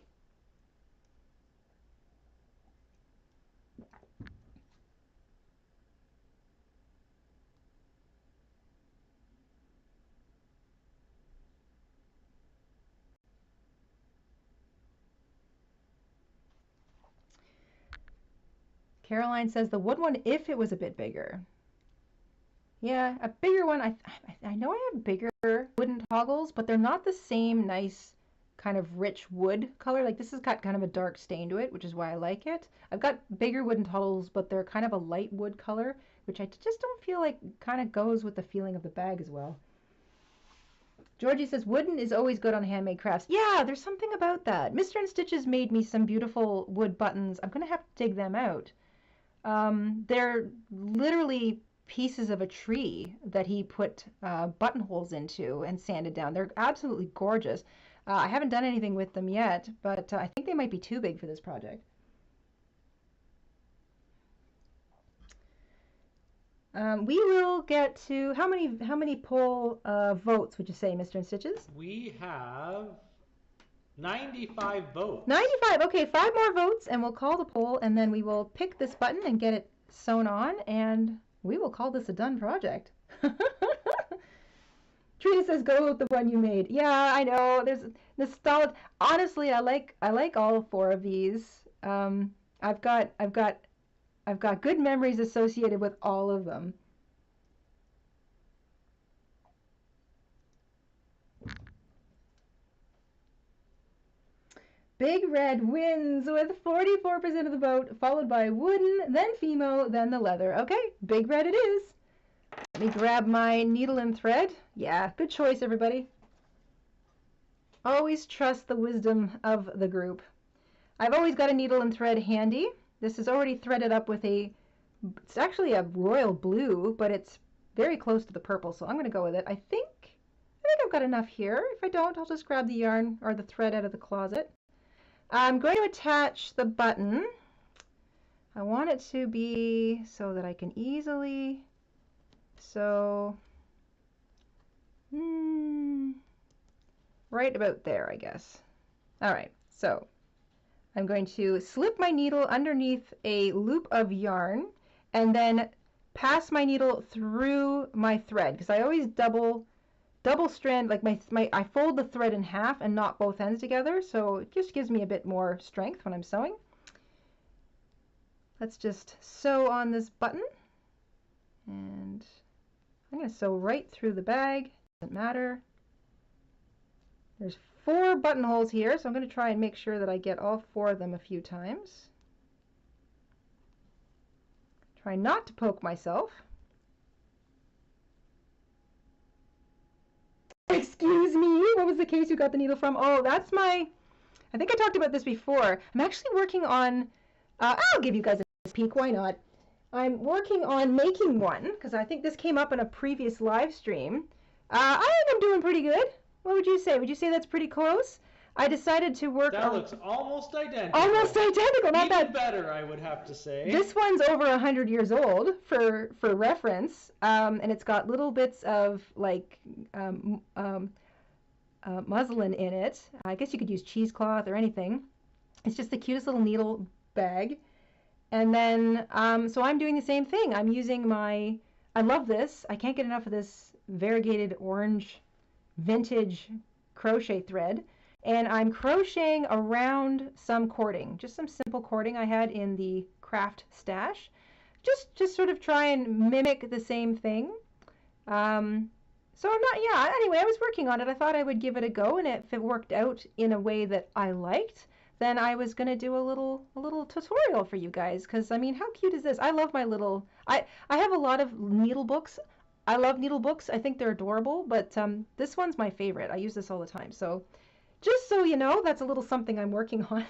Caroline says the wood one if it was a bit bigger. Yeah, a bigger one. I know I have bigger wooden toggles, but they're not the same nice kind of rich wood color. Like this has got kind of a dark stain to it, which is why I like it. I've got bigger wooden toggles, but they're kind of a light wood color, which I just don't feel like kind of goes with the feeling of the bag as well. Georgie says wooden is always good on handmade crafts. Yeah, there's something about that. Mr. InStitches made me some beautiful wood buttons. I'm going to have to dig them out. They're literally pieces of a tree that he put buttonholes into and sanded down. They're absolutely gorgeous. I haven't done anything with them yet, but I think they might be too big for this project. We will get to how many poll votes would you say, Mr. InStitches? We have 95 votes. 95. Okay, 5 more votes, and we'll call the poll, and then we will pick this button and get it sewn on, and we will call this a done project. Trina says, "Go with the one you made." Yeah, I know. There's nostalgia. Honestly, I like all 4 of these. I've got good memories associated with all of them. Big Red wins with 44% of the vote, followed by wooden, then Fimo, then the leather. Okay, Big Red it is. Let me grab my needle and thread. Yeah, good choice, everybody. Always trust the wisdom of the group. I've always got a needle and thread handy. This is already threaded up with it's actually a royal blue, but it's very close to the purple, so I'm going to go with it. I think I've got enough here. If I don't, I'll just grab the yarn or the thread out of the closet. I'm going to attach the button. I want it to be so that I can easily, right about there, I guess. All right, so I'm going to slip my needle underneath a loop of yarn and then pass my needle through my thread, because I always double strand, like I fold the thread in half and knot both ends together, so it just gives me a bit more strength when I'm sewing. Let's just sew on this button, and I'm going to sew right through the bag. Doesn't matter. There's 4 buttonholes here, so I'm going to try and make sure that I get all 4 of them a few times. Try not to poke myself. Excuse me, what was the case you got the needle from? Oh, that's I think I talked about this before. I'm actually working on, I'll give you guys a peek, why not? I'm working on making one, because I think this came up in a previous live stream. I think I'm doing pretty good. What would you say? Would you say that's pretty close? I decided to work on... That looks almost identical. Almost identical, not Even that better, I would have to say. This one's over 100 years old for reference, and it's got little bits of like muslin in it. I guess you could use cheesecloth or anything. It's just the cutest little needle bag. And then, so I'm doing the same thing. I'm using I love this. I can't get enough of this variegated orange vintage crochet thread. And I'm crocheting around some cording, just some simple cording I had in the craft stash. Just sort of try and mimic the same thing. Anyway, I was working on it. I thought I would give it a go, and if it worked out in a way that I liked, then I was going to do a little tutorial for you guys, because I mean, how cute is this? I love my little, I have a lot of needle books. I love needle books. I think they're adorable, but this one's my favorite. I use this all the time. So just so you know, that's a little something I'm working on.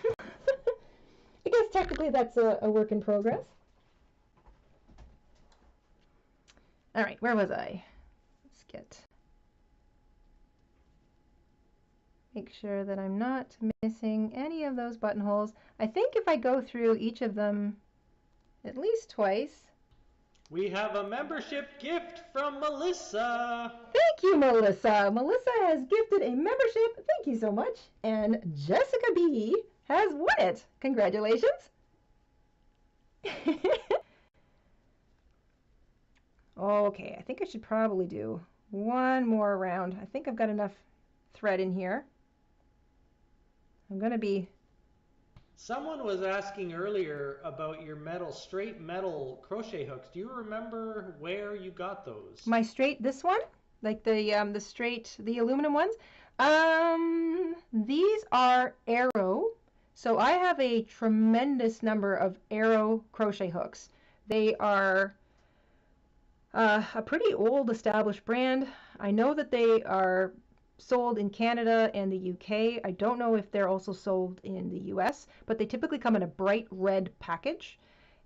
I guess technically that's a work in progress. All right, where was I? Let's make sure that I'm not missing any of those buttonholes. I think if I go through each of them at least twice. We have a membership gift from Melissa. Thank you, Melissa. Melissa has gifted a membership. Thank you so much. And Jessica B has won it. Congratulations. Okay, I think I should probably do one more round. I think I've got enough thread in here. I'm going to be... Someone was asking earlier about your straight metal crochet hooks. Do you remember where you got those? My straight, this one? Like the aluminum ones? These are Arrow. So I have a tremendous number of Arrow crochet hooks. They are a pretty old established brand. I know that they are sold in Canada and the UK. I don't know if they're also sold in the US, but they typically come in a bright red package.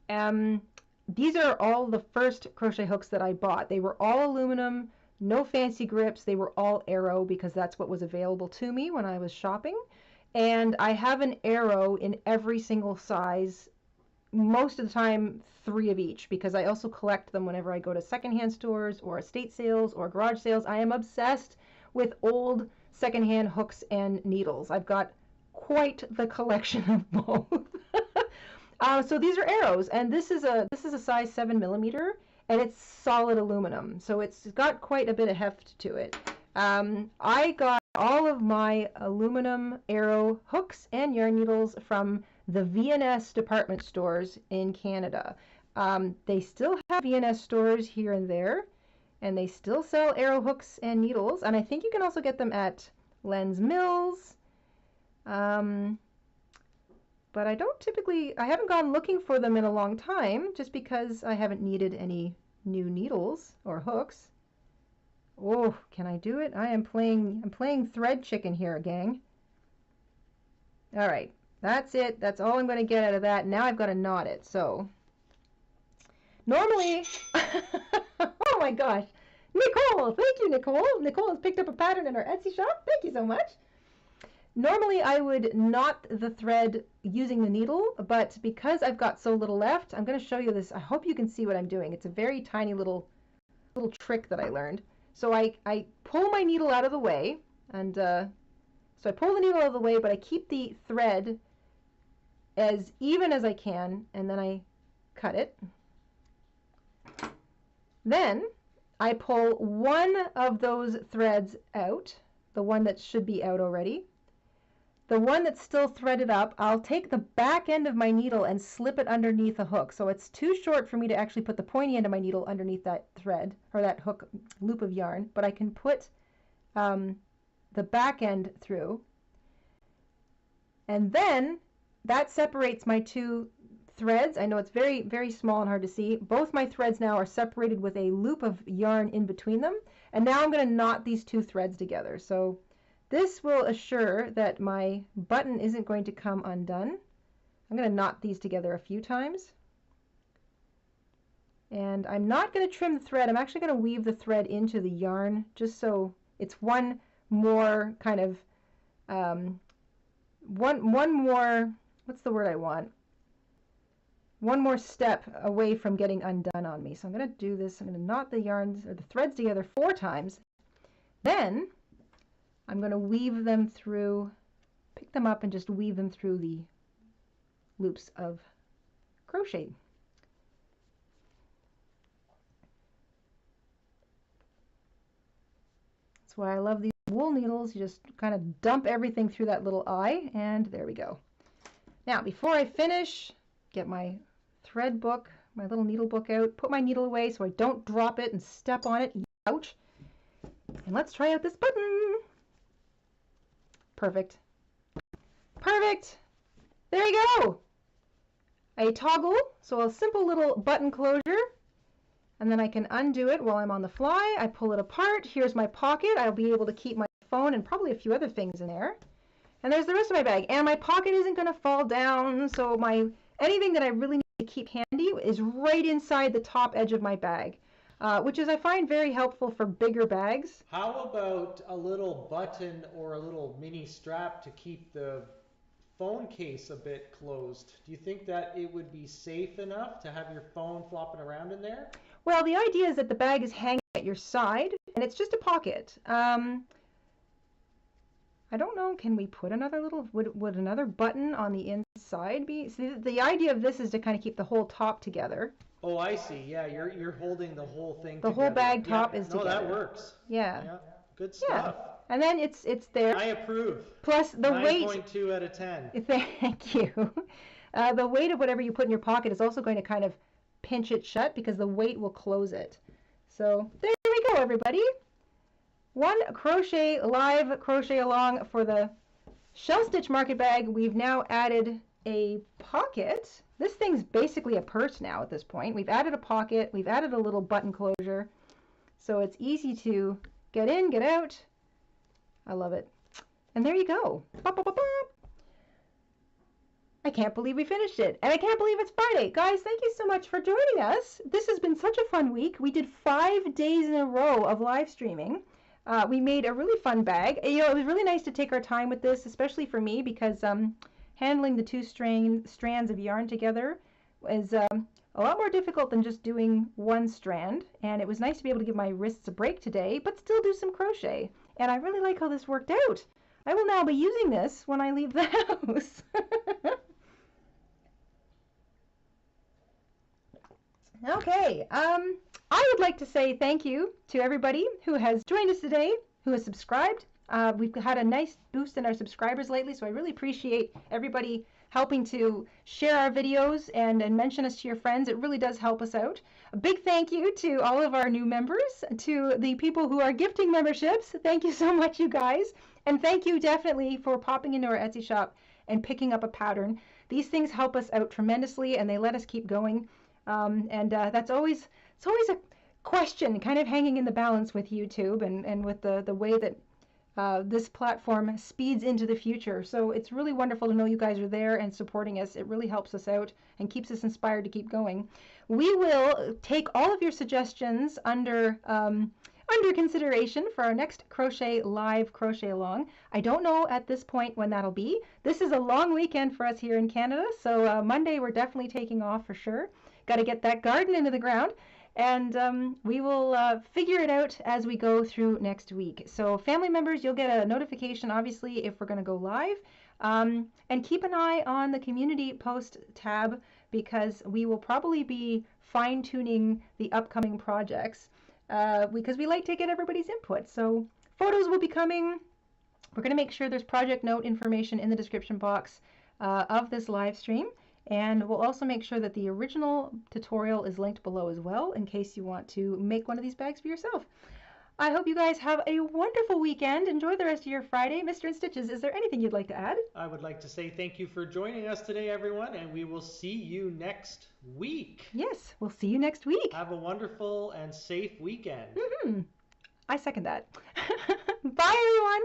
These are all the first crochet hooks that I bought. They were all aluminum, no fancy grips. They were all Arrow because that's what was available to me when I was shopping. And I have an Arrow in every single size, most of the time 3 of each, because I also collect them whenever I go to secondhand stores or estate sales or garage sales. I am obsessed with old secondhand hooks and needles. I've got quite the collection of both. So these are Arrows, and this is a size 7mm, and it's solid aluminum, so it's got quite a bit of heft to it. I got all of my aluminum Arrow hooks and yarn needles from the V&S department stores in Canada. They still have V&S stores here and there, and they still sell Arrow hooks and needles, and I think you can also get them at Len's Mills. But I haven't gone looking for them in a long time, just because I haven't needed any new needles or hooks. Oh, can I do it? I'm playing thread chicken here, gang. All right, that's it. That's all I'm going to get out of that. Now I've got to knot it. So normally, oh my gosh, Nicole, thank you, Nicole. Nicole has picked up a pattern in our Etsy shop. Thank you so much. Normally I would knot the thread using the needle, but because I've got so little left, I'm going to show you this. I hope you can see what I'm doing. It's a very tiny little trick that I learned. So I pull my needle out of the way, and so I pull the needle out of the way, but I keep the thread as even as I can, and then I cut it. Then I pull one of those threads out, the one that should be out already. The one that's still threaded up, I'll take the back end of my needle and slip it underneath a hook. So it's too short for me to actually put the pointy end of my needle underneath that thread or that hook loop of yarn, but I can put the back end through. And then that separates my two threads. I know it's very, very small and hard to see. Both my threads now are separated with a loop of yarn in between them. And now I'm going to knot these two threads together. So this will assure that my button isn't going to come undone. I'm going to knot these together a few times. And I'm not going to trim the thread. I'm actually going to weave the thread into the yarn just so it's one more kind of, one more, what's the word I want? One more step away from getting undone on me. So I'm going to do this. I'm going to knot the yarns or the threads together 4 times. Then I'm going to weave them through, pick them up and just weave them through the loops of crochet. That's why I love these wool needles. You just kind of dump everything through that little eye, and there we go. Now, before I finish, get my thread book, my little needle book out, put my needle away so I don't drop it and step on it. Ouch. And let's try out this button. Perfect. Perfect. There you go. A toggle, so a simple little button closure, and then I can undo it while I'm on the fly. I pull it apart. Here's my pocket. I'll be able to keep my phone and probably a few other things in there. And there's the rest of my bag. And my pocket isn't going to fall down, so anything that I really need to keep handy is right inside the top edge of my bag. Which is I find very helpful for bigger bags. How about a little button or a little mini strap to keep the phone case a bit closed? Do you think that it would be safe enough to have your phone flopping around in there? Well, the idea is that the bag is hanging at your side and it's just a pocket. I don't know, can we put another little, would another button on the inside be? See, the idea of this is to kind of keep the whole top together. Oh, I see. Yeah, you're holding the whole thing together. The whole bag top is together. No, that works. Yeah. Good stuff. Yeah. And then it's there. I approve. Plus the weight. 9.2 out of 10. Thank you. The weight of whatever you put in your pocket is also going to kind of pinch it shut because the weight will close it. So there we go, everybody. One live crochet along for the shell stitch market bag. We've now added a pocket. This thing's basically a purse now at this point. We've added a pocket, we've added a little button closure, so it's easy to get in, get out. I love it. And there you go. Bop, bop, bop, bop. I can't believe we finished it, and I can't believe it's Friday. Guys, thank you so much for joining us. This has been such a fun week. We did 5 days in a row of live streaming. We made a really fun bag. You know, it was really nice to take our time with this, especially for me, because handling the 2 strands of yarn together is a lot more difficult than just doing 1 strand, and it was nice to be able to give my wrists a break today, but still do some crochet. And I really like how this worked out. I will now be using this when I leave the house. Okay, I would like to say thank you to everybody who has joined us today, who has subscribed. We've had a nice boost in our subscribers lately, so I really appreciate everybody helping to share our videos and mention us to your friends. It really does help us out. A big thank you to all of our new members, to the people who are gifting memberships. Thank you so much, you guys. And thank you definitely for popping into our Etsy shop and picking up a pattern. These things help us out tremendously, and they let us keep going. That's always, question kind of hanging in the balance with YouTube and with the way that this platform speeds into the future. So it's really wonderful to know you guys are there and supporting us. It really helps us out and keeps us inspired to keep going. We will take all of your suggestions under consideration for our next live crochet along. I don't know at this point when that'll be. This is a long weekend for us here in Canada, so Monday we're definitely taking off for sure. Got to get that garden into the ground. And we will figure it out as we go through next week. So family members, you'll get a notification, obviously, if we're going to go live. And keep an eye on the community post tab because we will probably be fine-tuning the upcoming projects because we like to get everybody's input. So photos will be coming. We're going to make sure there's project note information in the description box of this live stream. And we'll also make sure that the original tutorial is linked below as well in case you want to make one of these bags for yourself. I hope you guys have a wonderful weekend. Enjoy the rest of your Friday. Mr. InStitches, is there anything you'd like to add? I would like to say thank you for joining us today, everyone, and we will see you next week. Yes, we'll see you next week. Have a wonderful and safe weekend. I second that. Bye, everyone.